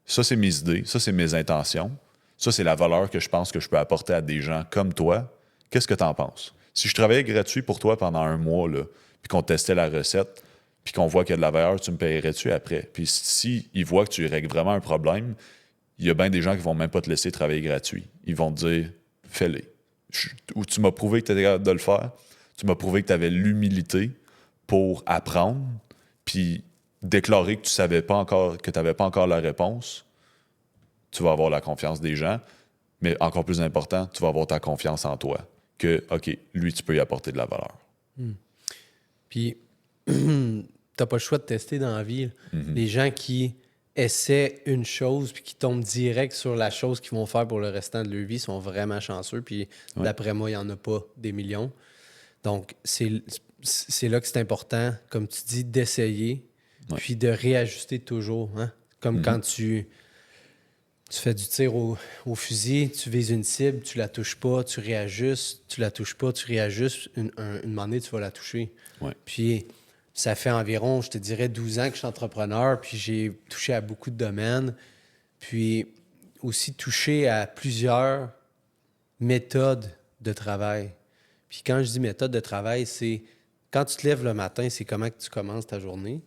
ça c'est mes idées, ça c'est mes intentions, ça c'est la valeur que je pense que je peux apporter à des gens comme toi. Qu'est-ce que tu en penses? Si je travaillais gratuit pour toi pendant 1 mois, là, puis qu'on testait la recette, puis qu'on voit qu'il y a de la valeur, tu me payerais-tu après? Puis si ils voient que tu règles vraiment un problème, il y a bien des gens qui vont même pas te laisser travailler gratuit. Ils vont te dire, fais-le. Ou tu m'as prouvé que tu étais capable de le faire, tu m'as prouvé que tu avais l'humilité pour apprendre, puis déclarer que tu savais pas encore, que tu n'avais pas encore la réponse, tu vas avoir la confiance des gens, mais encore plus important, tu vas avoir ta confiance en toi. Que, OK, lui, tu peux y apporter de la valeur. Puis, t'as pas le choix de tester dans la vie. Les gens qui essaient une chose puis qui tombent direct sur la chose qu'ils vont faire pour le restant de leur vie sont vraiment chanceux. Puis, d'après moi, il n'y en a pas des millions. Donc, c'est là que c'est important, comme tu dis, d'essayer puis de réajuster toujours. Hein? Comme quand tu fais du tir au fusil, tu vises une cible, tu la touches pas, tu réajustes, tu la touches pas, tu réajustes. Une moment donné, tu vas la toucher. Ouais. Puis, ça fait environ, je te dirais, 12 ans que je suis entrepreneur, puis j'ai touché à beaucoup de domaines, puis aussi touché à plusieurs méthodes de travail. Puis quand je dis méthode de travail, c'est quand tu te lèves le matin, c'est comment que tu commences ta journée,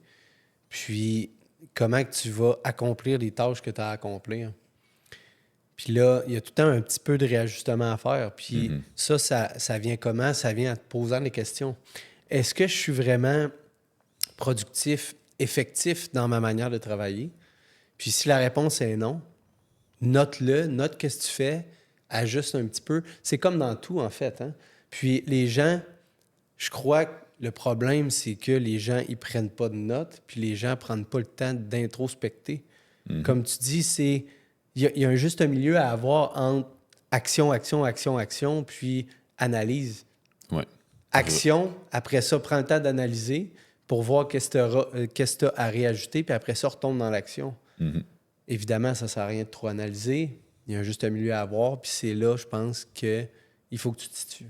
puis comment que tu vas accomplir les tâches que tu as à accomplir. Puis là, il y a tout le temps un petit peu de réajustement à faire. Puis ça vient comment? Ça vient en te posant des questions. Est-ce que je suis vraiment productif, effectif dans ma manière de travailler? Puis si la réponse est non, note-le, note qu'est-ce que tu fais, ajuste un petit peu. C'est comme dans tout, en fait. Hein? Puis les gens, je crois que le problème, c'est que les gens, ils prennent pas de notes, puis les gens prennent pas le temps d'introspecter. Comme tu dis, c'est... Il y a un juste milieu à avoir entre action, action, action, action, puis analyse. Ouais. Action, après ça, prends le temps d'analyser pour voir qu'est-ce que tu as à réajuster, puis après ça, retombe dans l'action. Évidemment, ça ne sert à rien de trop analyser. Il y a un juste milieu à avoir, puis c'est là, je pense, qu'il faut que tu te situes.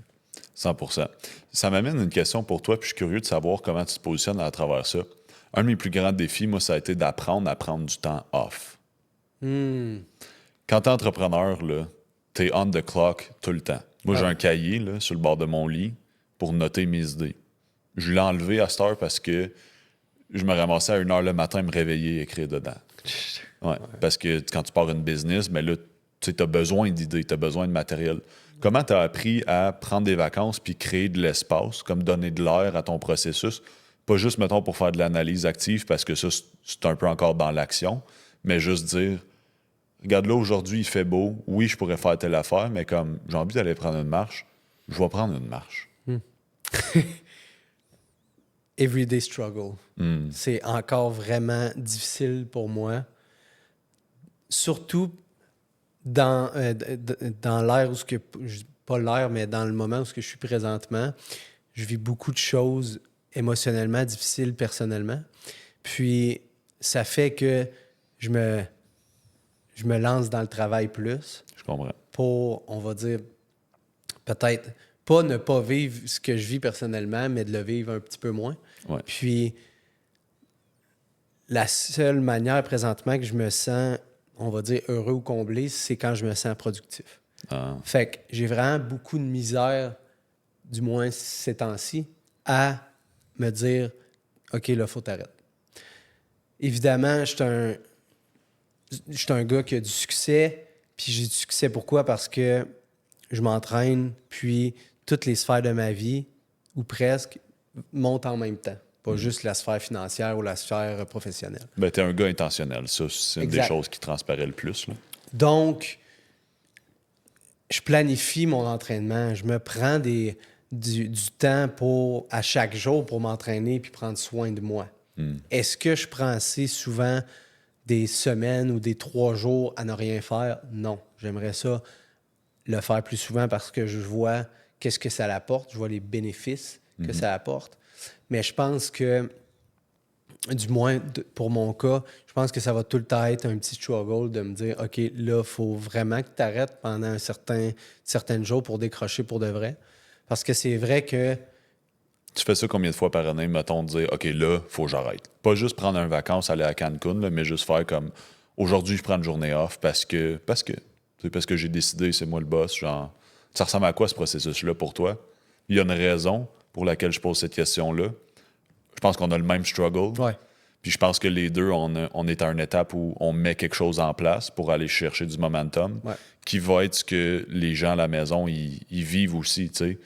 100%. Ça m'amène une question pour toi, puis je suis curieux de savoir comment tu te positionnes à travers ça. Un de mes plus grands défis, moi, ça a été d'apprendre à prendre du temps off. Quand tu es entrepreneur, tu es on the clock tout le temps. Moi, j'ai un cahier là, sur le bord de mon lit pour noter mes idées. Je l'ai enlevé à cette heure parce que je me ramassais à 1h le matin me réveiller et écrire dedans. Ouais. Parce que quand tu pars une business, mais là, tu as besoin d'idées, tu as besoin de matériel. Comment tu as appris à prendre des vacances puis créer de l'espace, comme donner de l'air à ton processus? Pas juste, mettons, pour faire de l'analyse active, parce que ça, c'est un peu encore dans l'action, mais juste dire, regarde là, aujourd'hui, il fait beau, oui, je pourrais faire telle affaire, mais comme j'ai envie d'aller prendre une marche, je vais prendre une marche. Everyday struggle. C'est encore vraiment difficile pour moi. Surtout dans l'ère où pas l'ère, mais dans le moment où je suis présentement, je vis beaucoup de choses émotionnellement difficiles personnellement. Puis ça fait que je me lance dans le travail plus. Je comprends. Pour, on va dire, peut-être pas ne pas vivre ce que je vis personnellement, mais de le vivre un petit peu moins. Ouais. Puis la seule manière présentement que je me sens, on va dire, heureux ou comblé, c'est quand je me sens productif. Fait que j'ai vraiment beaucoup de misère, du moins ces temps-ci, à me dire « OK, là, faut t'arrêter ». Évidemment, je suis un gars qui a du succès, puis j'ai du succès pourquoi? Parce que je m'entraîne, puis toutes les sphères de ma vie, ou presque, montent en même temps. Pas juste la sphère financière ou la sphère professionnelle. Ben, t'es un gars intentionnel. Ça, c'est une des choses qui transparaît le plus. Là. Donc, je planifie mon entraînement. Je me prends du temps à chaque jour pour m'entraîner puis prendre soin de moi. Est-ce que je prends assez souvent des semaines ou des 3 jours à ne rien faire? Non. J'aimerais ça le faire plus souvent parce que je vois qu'est-ce que ça apporte. Je vois les bénéfices que ça apporte. Mais je pense que, du moins pour mon cas, je pense que ça va tout le temps être un petit struggle de me dire « OK, là, il faut vraiment que tu t'arrêtes pendant un certain jours pour décrocher pour de vrai. » Parce que c'est vrai que... Tu fais ça combien de fois par année, mettons, de dire « OK, là, il faut que j'arrête. » Pas juste prendre un vacances, aller à Cancun, là, mais juste faire comme « Aujourd'hui, je prends une journée off parce que j'ai décidé, c'est moi le boss. » Genre, ça ressemble à quoi ce processus-là pour toi? il y a une raison pour laquelle je pose cette question-là. Je pense qu'on a le même struggle. Ouais. Puis je pense que les deux, on est à une étape où on met quelque chose en place pour aller chercher du momentum, qui va être ce que les gens à la maison, ils vivent aussi, tu sais.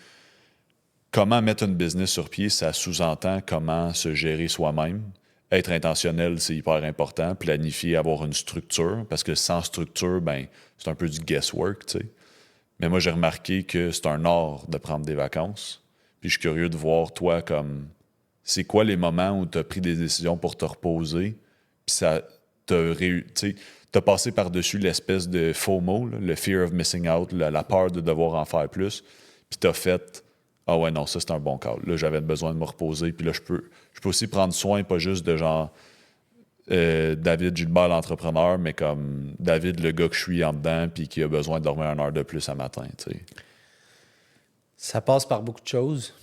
Comment mettre une business sur pied, ça sous-entend comment se gérer soi-même. Être intentionnel, c'est hyper important. Planifier, avoir une structure, parce que sans structure, ben c'est un peu du guesswork, tu sais. Mais moi, j'ai remarqué que c'est un art de prendre des vacances. Puis je suis curieux de voir, toi, comme... C'est quoi les moments où tu as pris des décisions pour te reposer, puis ça t'as passé par-dessus l'espèce de FOMO, là, le fear of missing out, la peur de devoir en faire plus, puis t'as fait « Ah ouais, non, ça, c'est un bon call. Là, j'avais besoin de me reposer, puis là, je peux aussi prendre soin, pas juste de genre David Gilbert, l'entrepreneur, mais comme David, le gars que je suis en dedans, puis qui a besoin de dormir 1 heure de plus à matin. » t'sais. Ça passe par beaucoup de choses.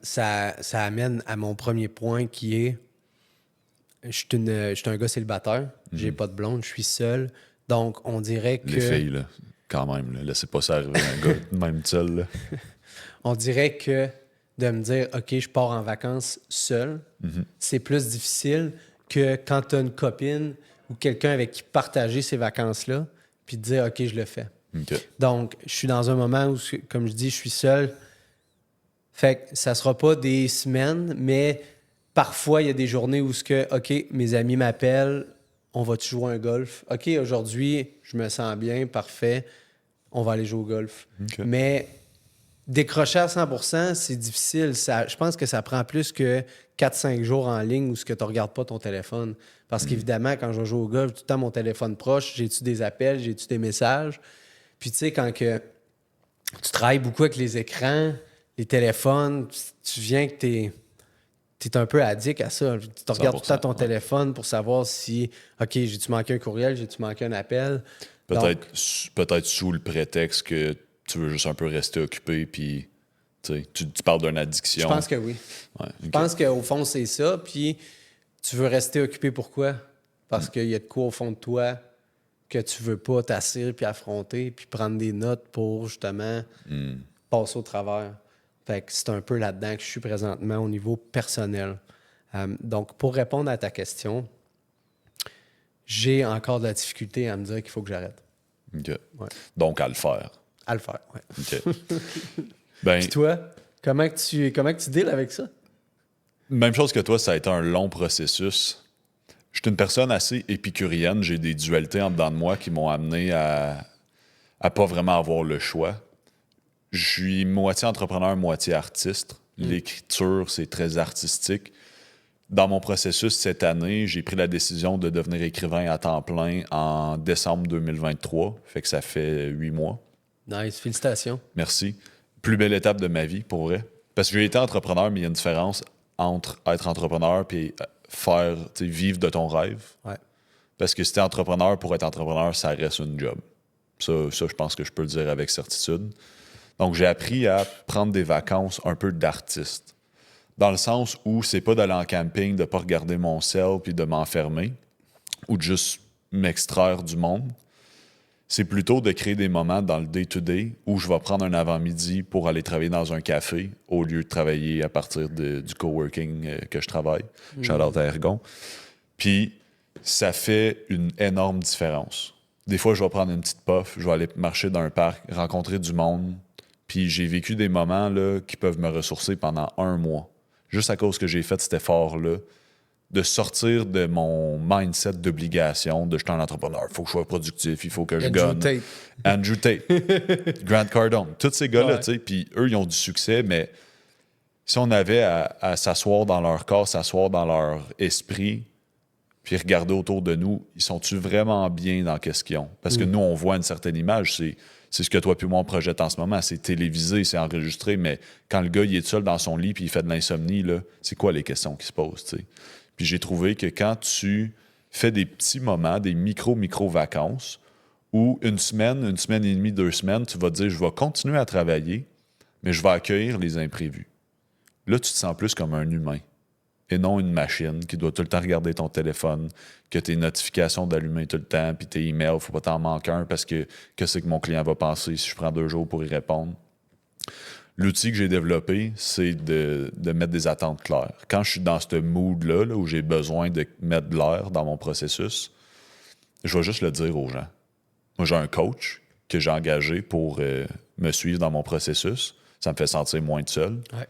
Ça amène à mon premier point qui est je suis un gars célibataire, j'ai pas de blonde, je suis seul. Donc, on dirait que... Les filles, là, quand même, là, laissez pas ça arriver un gars même seul. Là. On dirait que de me dire, OK, je pars en vacances seul, c'est plus difficile que quand tu as une copine ou quelqu'un avec qui partager ces vacances-là, puis de dire, OK, je le fais. Okay. Donc, je suis dans un moment où, comme je dis, je suis seul. Fait que ça sera pas des semaines, mais parfois, il y a des journées où, OK, mes amis m'appellent, on va-tu jouer un golf? OK, aujourd'hui, je me sens bien, parfait, on va aller jouer au golf. Okay. Mais décrocher à 100%, c'est difficile. Je pense que ça prend plus que 4-5 jours en ligne où tu ne regardes pas ton téléphone. Parce qu'évidemment, quand je vais jouer au golf, tout le temps mon téléphone proche, j'ai-tu des appels, j'ai-tu des messages? Puis tu sais, quand que tu travailles beaucoup avec les écrans, les téléphones, tu viens que tu es un peu addict à ça. Tu te regardes tout le temps ton téléphone pour savoir si, OK, j'ai-tu manqué un courriel, j'ai-tu manqué un appel? Peut-être sous le prétexte que tu veux juste un peu rester occupé, puis tu parles d'une addiction. Je pense que oui. Ouais, okay. Je pense qu'au fond, c'est ça. Puis tu veux rester occupé pourquoi? Parce qu'il y a de quoi au fond de toi que tu veux pas t'asseoir puis affronter puis prendre des notes pour justement passer au travers. Fait que c'est un peu là-dedans que je suis présentement au niveau personnel. Donc, pour répondre à ta question, j'ai encore de la difficulté à me dire qu'il faut que j'arrête. Okay. Ouais. Donc, à le faire. À le faire, oui. OK. Ben, puis toi, comment que tu deals avec ça? Même chose que toi, ça a été un long processus. Je suis une personne assez épicurienne. J'ai des dualités en dedans de moi qui m'ont amené à pas vraiment avoir le choix. Je suis moitié entrepreneur, moitié artiste. L'écriture, c'est très artistique. Dans mon processus cette année, j'ai pris la décision de devenir écrivain à temps plein en décembre 2023. Fait que ça fait 8 mois. Nice, félicitations. Merci. Plus belle étape de ma vie, pour vrai. Parce que j'ai été entrepreneur, mais il y a une différence entre être entrepreneur et vivre de ton rêve. Ouais. Parce que si t'es entrepreneur, pour être entrepreneur, ça reste une job. Ça, je pense que je peux le dire avec certitude. Donc, j'ai appris à prendre des vacances un peu d'artiste. Dans le sens où c'est pas d'aller en camping, de pas regarder mon cell puis de m'enfermer ou de juste m'extraire du monde. C'est plutôt de créer des moments dans le day-to-day où je vais prendre un avant-midi pour aller travailler dans un café au lieu de travailler à partir du coworking que je travaille. Shout-out à Ergon. Puis, ça fait une énorme différence. Des fois, je vais prendre une petite puff, je vais aller marcher dans un parc, rencontrer du monde. Puis, j'ai vécu des moments là, qui peuvent me ressourcer pendant 1 mois. Juste à cause que j'ai fait cet effort-là, de sortir de mon mindset d'obligation, de j'étais un entrepreneur, il faut que je sois productif, il faut que je gagne. Andrew Tate. Grant Cardone. Tous ces gars-là, tu sais, puis eux, ils ont du succès, mais si on avait à s'asseoir dans leur corps, s'asseoir dans leur esprit, puis regarder autour de nous, ils sont-tu vraiment bien dans qu'est-ce qu'ils ont? Parce que nous, on voit une certaine image, c'est ce que toi puis moi on projette en ce moment, c'est télévisé, c'est enregistré, mais quand le gars il est seul dans son lit puis il fait de l'insomnie, là, c'est quoi les questions qui se posent, tu sais? Puis j'ai trouvé que quand tu fais des petits moments, des micro-vacances, où une semaine et demie, 2 semaines, tu vas te dire, je vais continuer à travailler, mais je vais accueillir les imprévus. Là, tu te sens plus comme un humain et non une machine qui doit tout le temps regarder ton téléphone, que tes notifications d'allumer tout le temps, puis tes emails, il ne faut pas t'en manquer un parce que qu'est-ce que mon client va penser si je prends 2 jours pour y répondre. l'outil que j'ai développé, c'est de mettre des attentes claires. Quand je suis dans ce mood-là, là, où j'ai besoin de mettre de l'air dans mon processus, je vais juste le dire aux gens. Moi, j'ai un coach que j'ai engagé pour me suivre dans mon processus. Ça me fait sentir moins seul. Ouais.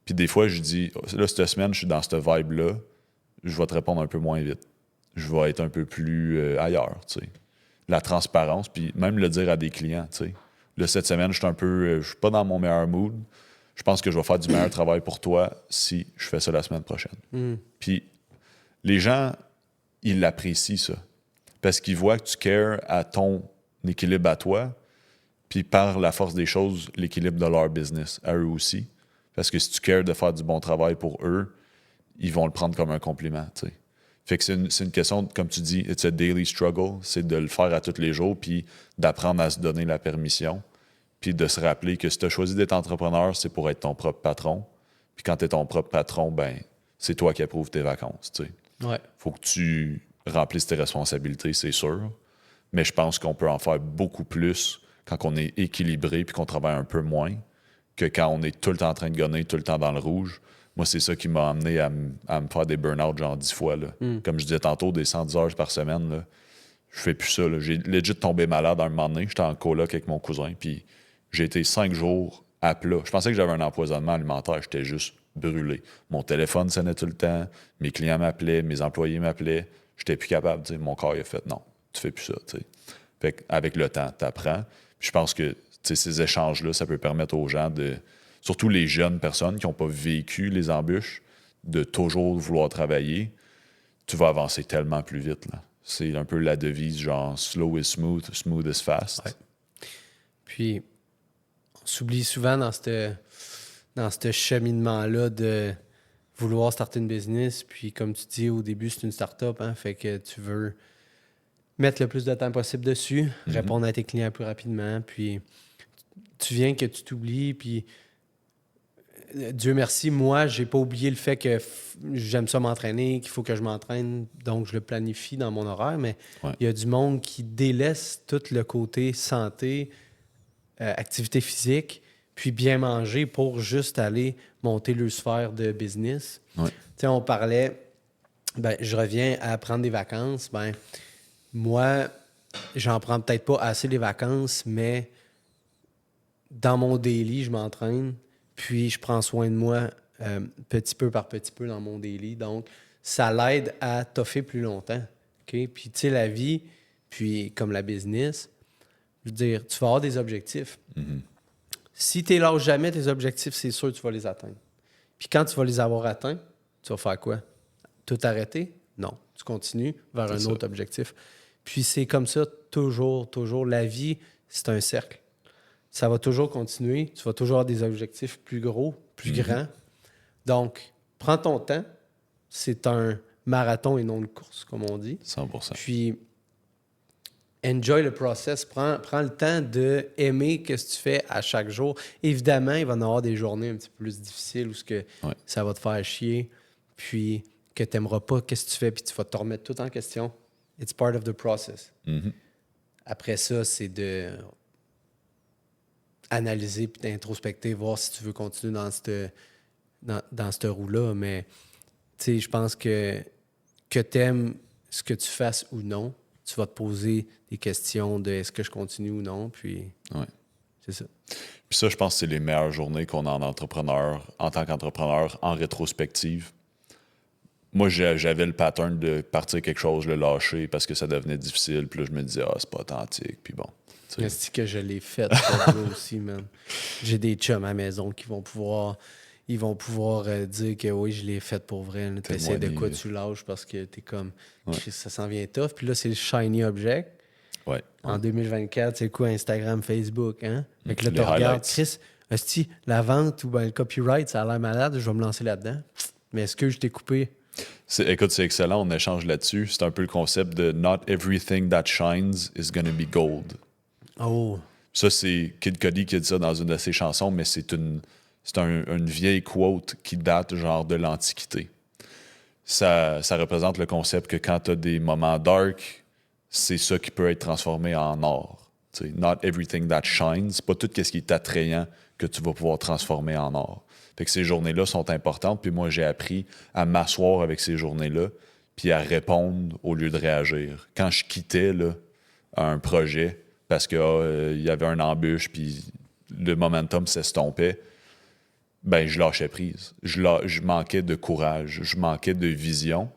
Puis des fois, je dis, là, cette semaine, je suis dans cette vibe-là, je vais te répondre un peu moins vite. Je vais être un peu plus ailleurs, tu sais. La transparence, puis même le dire à des clients, tu sais. Là, cette semaine, je suis pas dans mon meilleur mood. Je pense que je vais faire du meilleur travail pour toi si je fais ça la semaine prochaine. Puis les gens, ils l'apprécient, ça. Parce qu'ils voient que tu cares à ton équilibre à toi, puis par la force des choses, l'équilibre de leur business, à eux aussi. Parce que si tu cares de faire du bon travail pour eux, ils vont le prendre comme un compliment, tu sais. Fait que c'est une question, comme tu dis, it's a daily struggle, c'est de le faire à tous les jours, puis d'apprendre à se donner la permission, puis de se rappeler que si tu as choisi d'être entrepreneur, c'est pour être ton propre patron. Puis quand tu es ton propre patron, ben c'est toi qui approuves tes vacances, tu sais. Ouais. Faut que tu remplisses tes responsabilités, c'est sûr. Mais je pense qu'on peut en faire beaucoup plus quand on est équilibré puis qu'on travaille un peu moins que quand on est tout le temps en train de gonner, tout le temps dans le rouge. Moi, c'est ça qui m'a amené à me faire des burn-out genre 10 fois. Là. Comme je disais tantôt, des 110 heures par semaine, là, je fais plus ça. Là. J'ai legit tombé malade un moment donné. J'étais en coloc avec mon cousin, puis j'ai été 5 jours à plat. Je pensais que j'avais un empoisonnement alimentaire. J'étais juste brûlé. Mon téléphone sonnait tout le temps. Mes clients m'appelaient, mes employés m'appelaient. J'étais plus capable. T'sais. Mon corps il a fait non, tu fais plus ça. T'sais. Fait qu'avec le temps, tu apprends. Puis je pense que ces échanges-là, ça peut permettre aux gens de. Surtout les jeunes personnes qui n'ont pas vécu les embûches, de toujours vouloir travailler, tu vas avancer tellement plus vite. Là. C'est un peu la devise genre slow is smooth, smooth is fast. Ouais. Puis, on s'oublie souvent dans ce cheminement-là de vouloir starter une business. Puis, comme tu dis, au début, c'est une start-up. Hein, fait que tu veux mettre le plus de temps possible dessus, répondre à tes clients plus rapidement. Puis, tu viens que tu t'oublies. Puis, Dieu merci, moi, j'ai pas oublié le fait que j'aime ça m'entraîner, qu'il faut que je m'entraîne, donc je le planifie dans mon horaire, mais il y a du monde qui délaisse tout le côté santé, activité physique, puis bien manger pour juste aller monter leur sphère de business. Ouais. Tu sais, on parlait, je reviens à prendre des vacances, moi, j'en prends peut-être pas assez les vacances, mais dans mon daily, je m'entraîne. Puis, je prends soin de moi petit peu par petit peu dans mon daily. Donc, ça l'aide à toffer plus longtemps. Okay? Puis, tu sais, la vie, puis comme la business, je veux dire, tu vas avoir des objectifs. Si tu lâches jamais tes objectifs, c'est sûr que tu vas les atteindre. Puis, quand tu vas les avoir atteints, tu vas faire quoi? Tout arrêter? Non. Tu continues vers un autre objectif. Puis, c'est comme ça toujours, toujours. La vie, c'est un cercle. Ça va toujours continuer. Tu vas toujours avoir des objectifs plus gros, plus grands. Donc, prends ton temps. C'est un marathon et non une course, comme on dit. 100%. Puis, enjoy le process. Prends le temps d'aimer ce que tu fais à chaque jour. Évidemment, il va y en avoir des journées un petit peu plus difficiles où ça va te faire chier, puis que tu n'aimeras pas ce que tu fais, puis tu vas te remettre tout en question. It's part of the process. Après ça, c'est de analyser puis d'introspecter, voir si tu veux continuer dans cette roue-là. Mais tu sais, je pense que t'aimes ce que tu fasses ou non, tu vas te poser des questions de est-ce que je continue ou non, puis c'est ça. Puis ça, je pense que c'est les meilleures journées qu'on a en tant qu'entrepreneur, en rétrospective. Moi, j'avais le pattern de partir quelque chose, le lâcher parce que ça devenait difficile. Puis là, je me disais, c'est pas authentique, puis bon. C'est que je l'ai fait aussi, man. J'ai des chums à la maison qui vont pouvoir dire que oui, je l'ai fait pour vrai. Tu essaies de quoi tu lâches parce que t'es comme ça s'en vient tough. Puis là, c'est le shiny object. En 2024, c'est quoi Instagram, Facebook, hein? Fait que là, tu regardes, Chris, hostie, la vente ou le copyright, ça a l'air malade, je vais me lancer là-dedans. Mais est-ce que je t'ai coupé? Écoute, c'est excellent, on échange là-dessus. C'est un peu le concept de not everything that shines is gonna be gold. Oh. Ça, c'est Kid Cudi qui a dit ça dans une de ses chansons, mais c'est une vieille quote qui date genre de l'Antiquité. Ça représente le concept que quand tu as des moments dark, c'est ça qui peut être transformé en or. Tu sais, not everything that shines. C'est pas tout ce qui est attrayant que tu vas pouvoir transformer en or. Fait que ces journées-là sont importantes. Puis moi, j'ai appris à m'asseoir avec ces journées-là puis à répondre au lieu de réagir. Quand je quittais là, un projet parce qu'il y avait une embûche puis le momentum s'estompait, ben je lâchais prise. Je manquais de courage, je manquais de vision.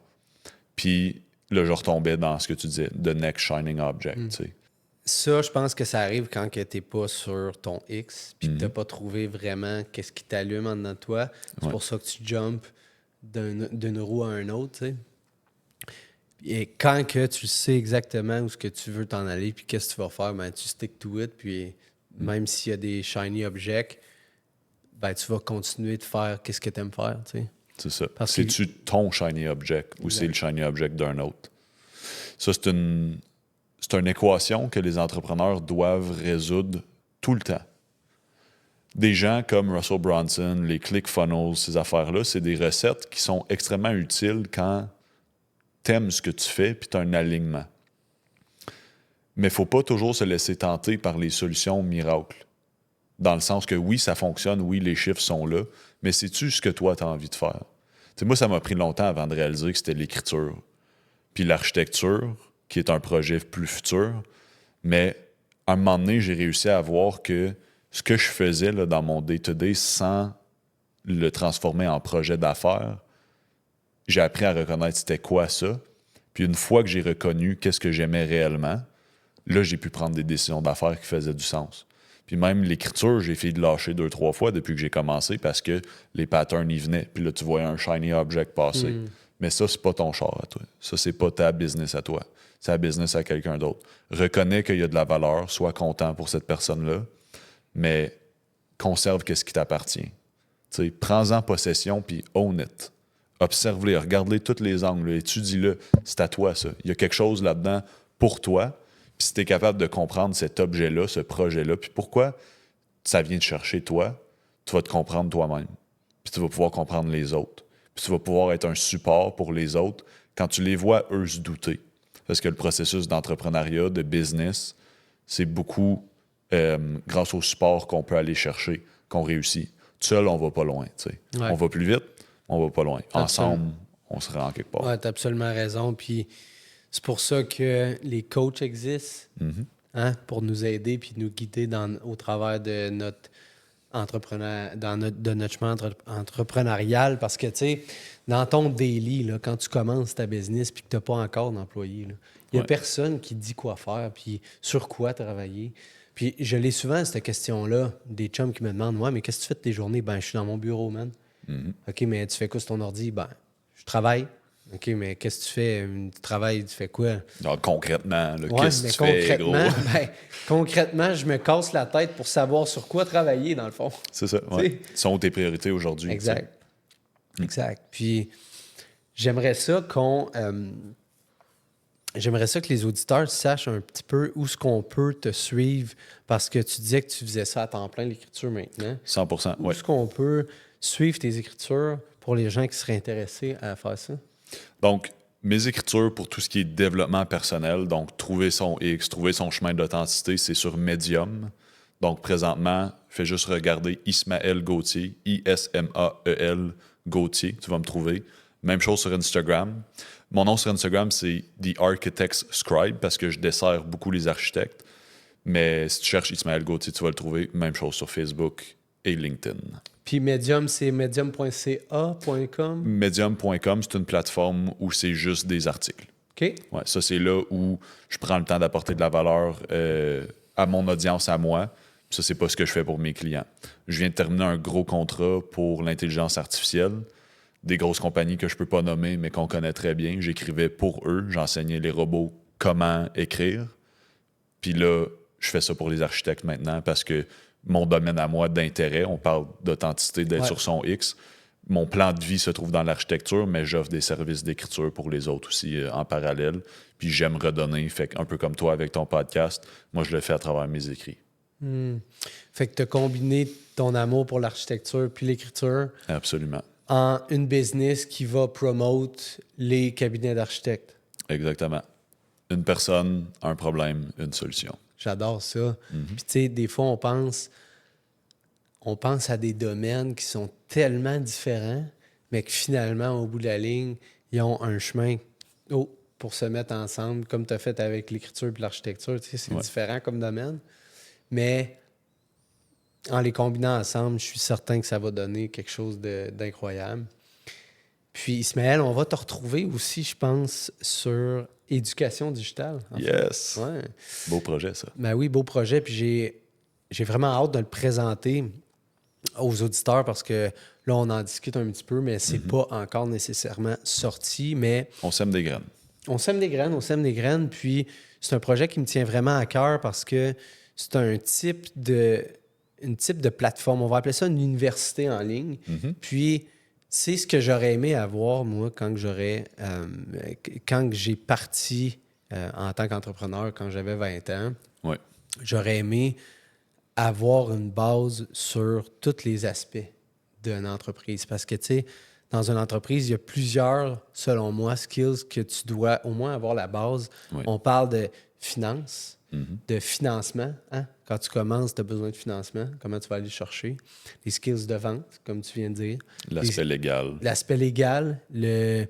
Puis là, je retombais dans ce que tu disais, the next shining object. Tu sais. Ça, je pense que ça arrive quand tu n'es pas sur ton X puis que tu n'as pas trouvé vraiment qu'est-ce qui t'allume en dedans de toi. C'est pour ça que tu jumpes d'une roue à un autre. Tu sais. Et quand que tu sais exactement où ce que tu veux t'en aller puis qu'est-ce que tu vas faire, ben, tu stick to it. Puis même s'il y a des shiny objects, ben, tu vas continuer de faire qu'est-ce que tu aimes faire. Tu sais. C'est ça. Parce C'est-tu ton shiny object ou c'est le shiny object d'un autre? Ça, c'est une équation que les entrepreneurs doivent résoudre tout le temps. Des gens comme Russell Brunson, les ClickFunnels, ces affaires-là, c'est des recettes qui sont extrêmement utiles quand tu aimes ce que tu fais puis tu as un alignement. Mais il ne faut pas toujours se laisser tenter par les solutions miracles. Dans le sens que oui, ça fonctionne, oui, les chiffres sont là, mais sais-tu ce que toi, tu as envie de faire? T'sais, moi, ça m'a pris longtemps avant de réaliser que c'était l'écriture. Puis l'architecture, qui est un projet plus futur, mais à un moment donné, j'ai réussi à voir que ce que je faisais là, dans mon day-to-day sans le transformer en projet d'affaires, j'ai appris à reconnaître c'était quoi ça. Puis une fois que j'ai reconnu qu'est-ce que j'aimais réellement, là, j'ai pu prendre des décisions d'affaires qui faisaient du sens. Puis même l'écriture, j'ai fait de lâcher 2-3 fois depuis que j'ai commencé parce que les patterns y venaient. Puis là, tu voyais un shiny object passer. Mais ça, c'est pas ton char à toi. Ça, c'est pas ta business à toi. C'est la business à quelqu'un d'autre. Reconnais qu'il y a de la valeur, sois content pour cette personne-là, mais conserve ce qui t'appartient. T'sais, prends-en possession puis own it. Observe-les, regarde-les tous les angles, étudie-le. C'est à toi, ça. Il y a quelque chose là-dedans pour toi. Puis si tu es capable de comprendre cet objet-là, ce projet-là, puis pourquoi ça vient te chercher toi, tu vas te comprendre toi-même. Puis tu vas pouvoir comprendre les autres. Puis tu vas pouvoir être un support pour les autres quand tu les vois, eux, se douter. Parce que le processus d'entrepreneuriat, de business, c'est beaucoup grâce au support qu'on peut aller chercher, qu'on réussit. Tout seul, on va pas loin. Ouais. On va plus vite, on va pas loin. Ensemble, on se rend quelque part. Ouais, tu as absolument raison. Puis c'est pour ça que les coachs existent, pour nous aider puis nous guider au travers de notre de notre chemin entrepreneurial. Parce que, tu sais, dans ton daily, là, quand tu commences ta business puis que tu n'as pas encore d'employé, il n'y a personne qui te dit quoi faire puis sur quoi travailler. Puis je l'ai souvent, cette question-là, des chums qui me demandent « Ouais, mais qu'est-ce que tu fais de tes journées? » « Ben, je suis dans mon bureau, man. OK, mais tu fais quoi sur ton ordi? » « Ben, je travaille. » « OK, mais qu'est-ce que tu fais? Tu travailles, tu fais quoi? » Donc, concrètement, Ouais, qu'est-ce que tu fais, gros? Concrètement, je me casse la tête pour savoir sur quoi travailler, dans le fond. C'est ça, ouais. Ce sont tes priorités aujourd'hui. Exact. Exact. Puis, j'aimerais ça j'aimerais ça que les auditeurs sachent un petit peu où est-ce qu'on peut te suivre, parce que tu disais que tu faisais ça à temps plein, l'écriture, maintenant. 100%, Où est-ce qu'on peut suivre tes écritures pour les gens qui seraient intéressés à faire ça? Donc, mes écritures pour tout ce qui est développement personnel, donc trouver son X, trouver son chemin d'authenticité, c'est sur Medium. Donc, présentement, fais juste regarder Ismaël Gauthier, I-S-M-A-E-L Gauthier, tu vas me trouver. Même chose sur Instagram. Mon nom sur Instagram, c'est The Architect's Scribe parce que je desserre beaucoup les architectes. Mais si tu cherches Ismaël Gauthier, tu vas le trouver. Même chose sur Facebook et LinkedIn. Puis Medium, c'est medium.ca.com? Medium.com, c'est une plateforme où c'est juste des articles. OK. Ouais, ça, c'est là où je prends le temps d'apporter de la valeur à mon audience, à moi. Ça, c'est pas ce que je fais pour mes clients. Je viens de terminer un gros contrat pour l'intelligence artificielle. Des grosses compagnies que je peux pas nommer, mais qu'on connaît très bien. J'écrivais pour eux. J'enseignais les robots comment écrire. Puis là, je fais ça pour les architectes maintenant parce que mon domaine à moi d'intérêt, on parle d'authenticité, d'être sur son X. Mon plan de vie se trouve dans l'architecture, mais j'offre des services d'écriture pour les autres aussi en parallèle. Puis j'aime redonner, fait un peu comme toi avec ton podcast, moi je le fais à travers mes écrits. Fait que tu as combiné ton amour pour l'architecture puis l'écriture Absolument. en une business qui va promote les cabinets d'architectes. Exactement. Une personne, un problème, une solution. J'adore ça. Puis tu sais, des fois, on pense à des domaines qui sont tellement différents, mais que finalement, au bout de la ligne, ils ont un chemin pour se mettre ensemble, comme tu as fait avec l'écriture et l'architecture. Tu sais, c'est différent comme domaine. Mais en les combinant ensemble, je suis certain que ça va donner quelque chose d'incroyable. Puis, Ismaël, on va te retrouver aussi, je pense, sur éducation digitale. Yes! Ouais. Beau projet, ça. Ben oui, beau projet. Puis j'ai vraiment hâte de le présenter aux auditeurs parce que là, on en discute un petit peu, mais c'est pas encore nécessairement sorti. Mais On sème des graines. on sème des graines. Puis c'est un projet qui me tient vraiment à cœur parce que c'est une type de plateforme. On va appeler ça une université en ligne. Puis c'est ce que j'aurais aimé avoir, moi, quand j'ai parti en tant qu'entrepreneur, quand j'avais 20 ans. Oui. J'aurais aimé avoir une base sur tous les aspects d'une entreprise. Parce que, tu sais, dans une entreprise, il y a plusieurs, selon moi, skills que tu dois au moins avoir la base. Oui. On parle de finance, de financement. Hein? Quand tu commences, tu as besoin de financement. Comment tu vas aller le chercher? Les skills de vente, comme tu viens de dire. L'aspect légal. L'aspect légal, le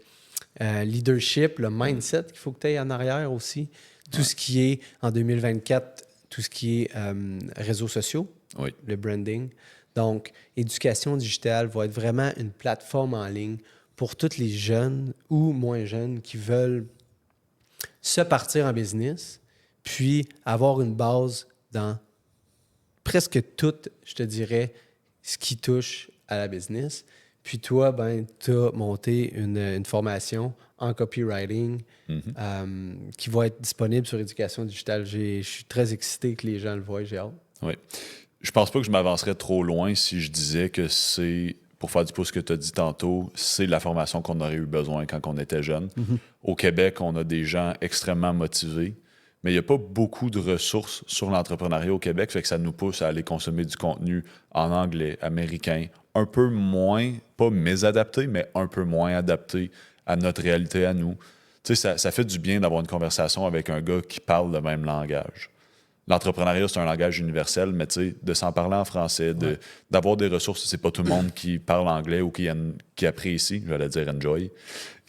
leadership, le mindset qu'il faut que tu aies en arrière aussi. Tout ce qui est, en 2024, tout ce qui est réseaux sociaux, Oui. le branding. Donc, éducation digitale va être vraiment une plateforme en ligne pour tous les jeunes ou moins jeunes qui veulent se partir en business, puis avoir une base dans presque tout, je te dirais, ce qui touche à la business. Puis toi, ben, tu as monté une formation en copywriting qui va être disponible sur Éducation digitale. Je suis très excité que les gens le voient, j'ai hâte. Oui. Je pense pas que je m'avancerais trop loin si je disais que c'est, pour faire du pouce que tu as dit tantôt, c'est la formation qu'on aurait eu besoin quand on était jeune. Au Québec, on a des gens extrêmement motivés, mais il n'y a pas beaucoup de ressources sur l'entrepreneuriat au Québec, fait que ça nous pousse à aller consommer du contenu en anglais, américain, un peu moins, pas mésadapté, mais un peu moins adapté à notre réalité à nous. Tu sais, ça fait du bien d'avoir une conversation avec un gars qui parle le même langage. L'entrepreneuriat, c'est un langage universel, mais tu sais, de s'en parler en français, d'avoir des ressources, c'est pas tout le monde qui parle anglais ou qui apprécie, j'allais dire enjoy,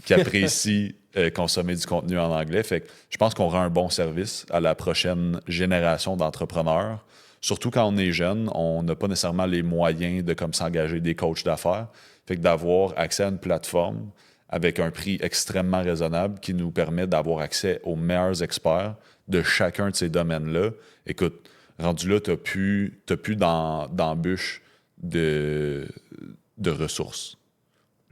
qui apprécie consommer du contenu en anglais. Fait que je pense qu'on rend un bon service à la prochaine génération d'entrepreneurs. Surtout quand on est jeune, on n'a pas nécessairement les moyens de comme s'engager des coachs d'affaires. Fait que d'avoir accès à une plateforme avec un prix extrêmement raisonnable qui nous permet d'avoir accès aux meilleurs experts de chacun de ces domaines-là. Écoute, rendu là, tu n'as plus d'embûches de ressources.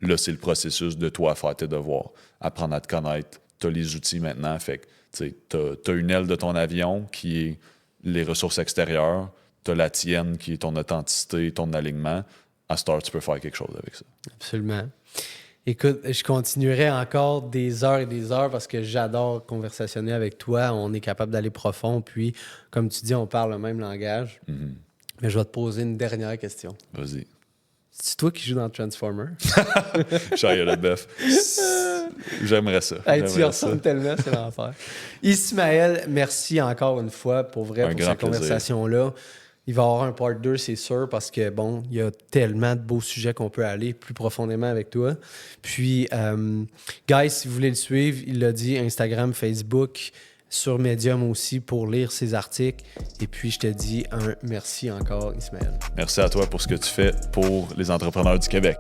Là, c'est le processus de toi faire tes devoirs, apprendre à te connaître. Tu as les outils maintenant. Fait que tu as une aile de ton avion qui est les ressources extérieures. Tu as la tienne qui est ton authenticité, ton alignement. À Star, tu peux faire quelque chose avec ça. Absolument. Écoute, je continuerai encore des heures et des heures parce que j'adore conversationner avec toi. On est capable d'aller profond. Puis, comme tu dis, on parle le même langage. Mais je vais te poser une dernière question. Vas-y. C'est toi qui joues dans Transformer? Shia LaBeouf. J'aimerais ça. Hey, tu y ressembles tellement, c'est l'enfer. Ismaël, merci encore une fois pour vrai pour cette conversation-là. Il va y avoir un part 2, c'est sûr, parce que, bon, il y a tellement de beaux sujets qu'on peut aller plus profondément avec toi. Puis, guys, si vous voulez le suivre, il l'a dit, Instagram, Facebook, sur Medium aussi pour lire ses articles. Et puis, je te dis un merci encore, Ismaël. Merci à toi pour ce que tu fais pour les entrepreneurs du Québec.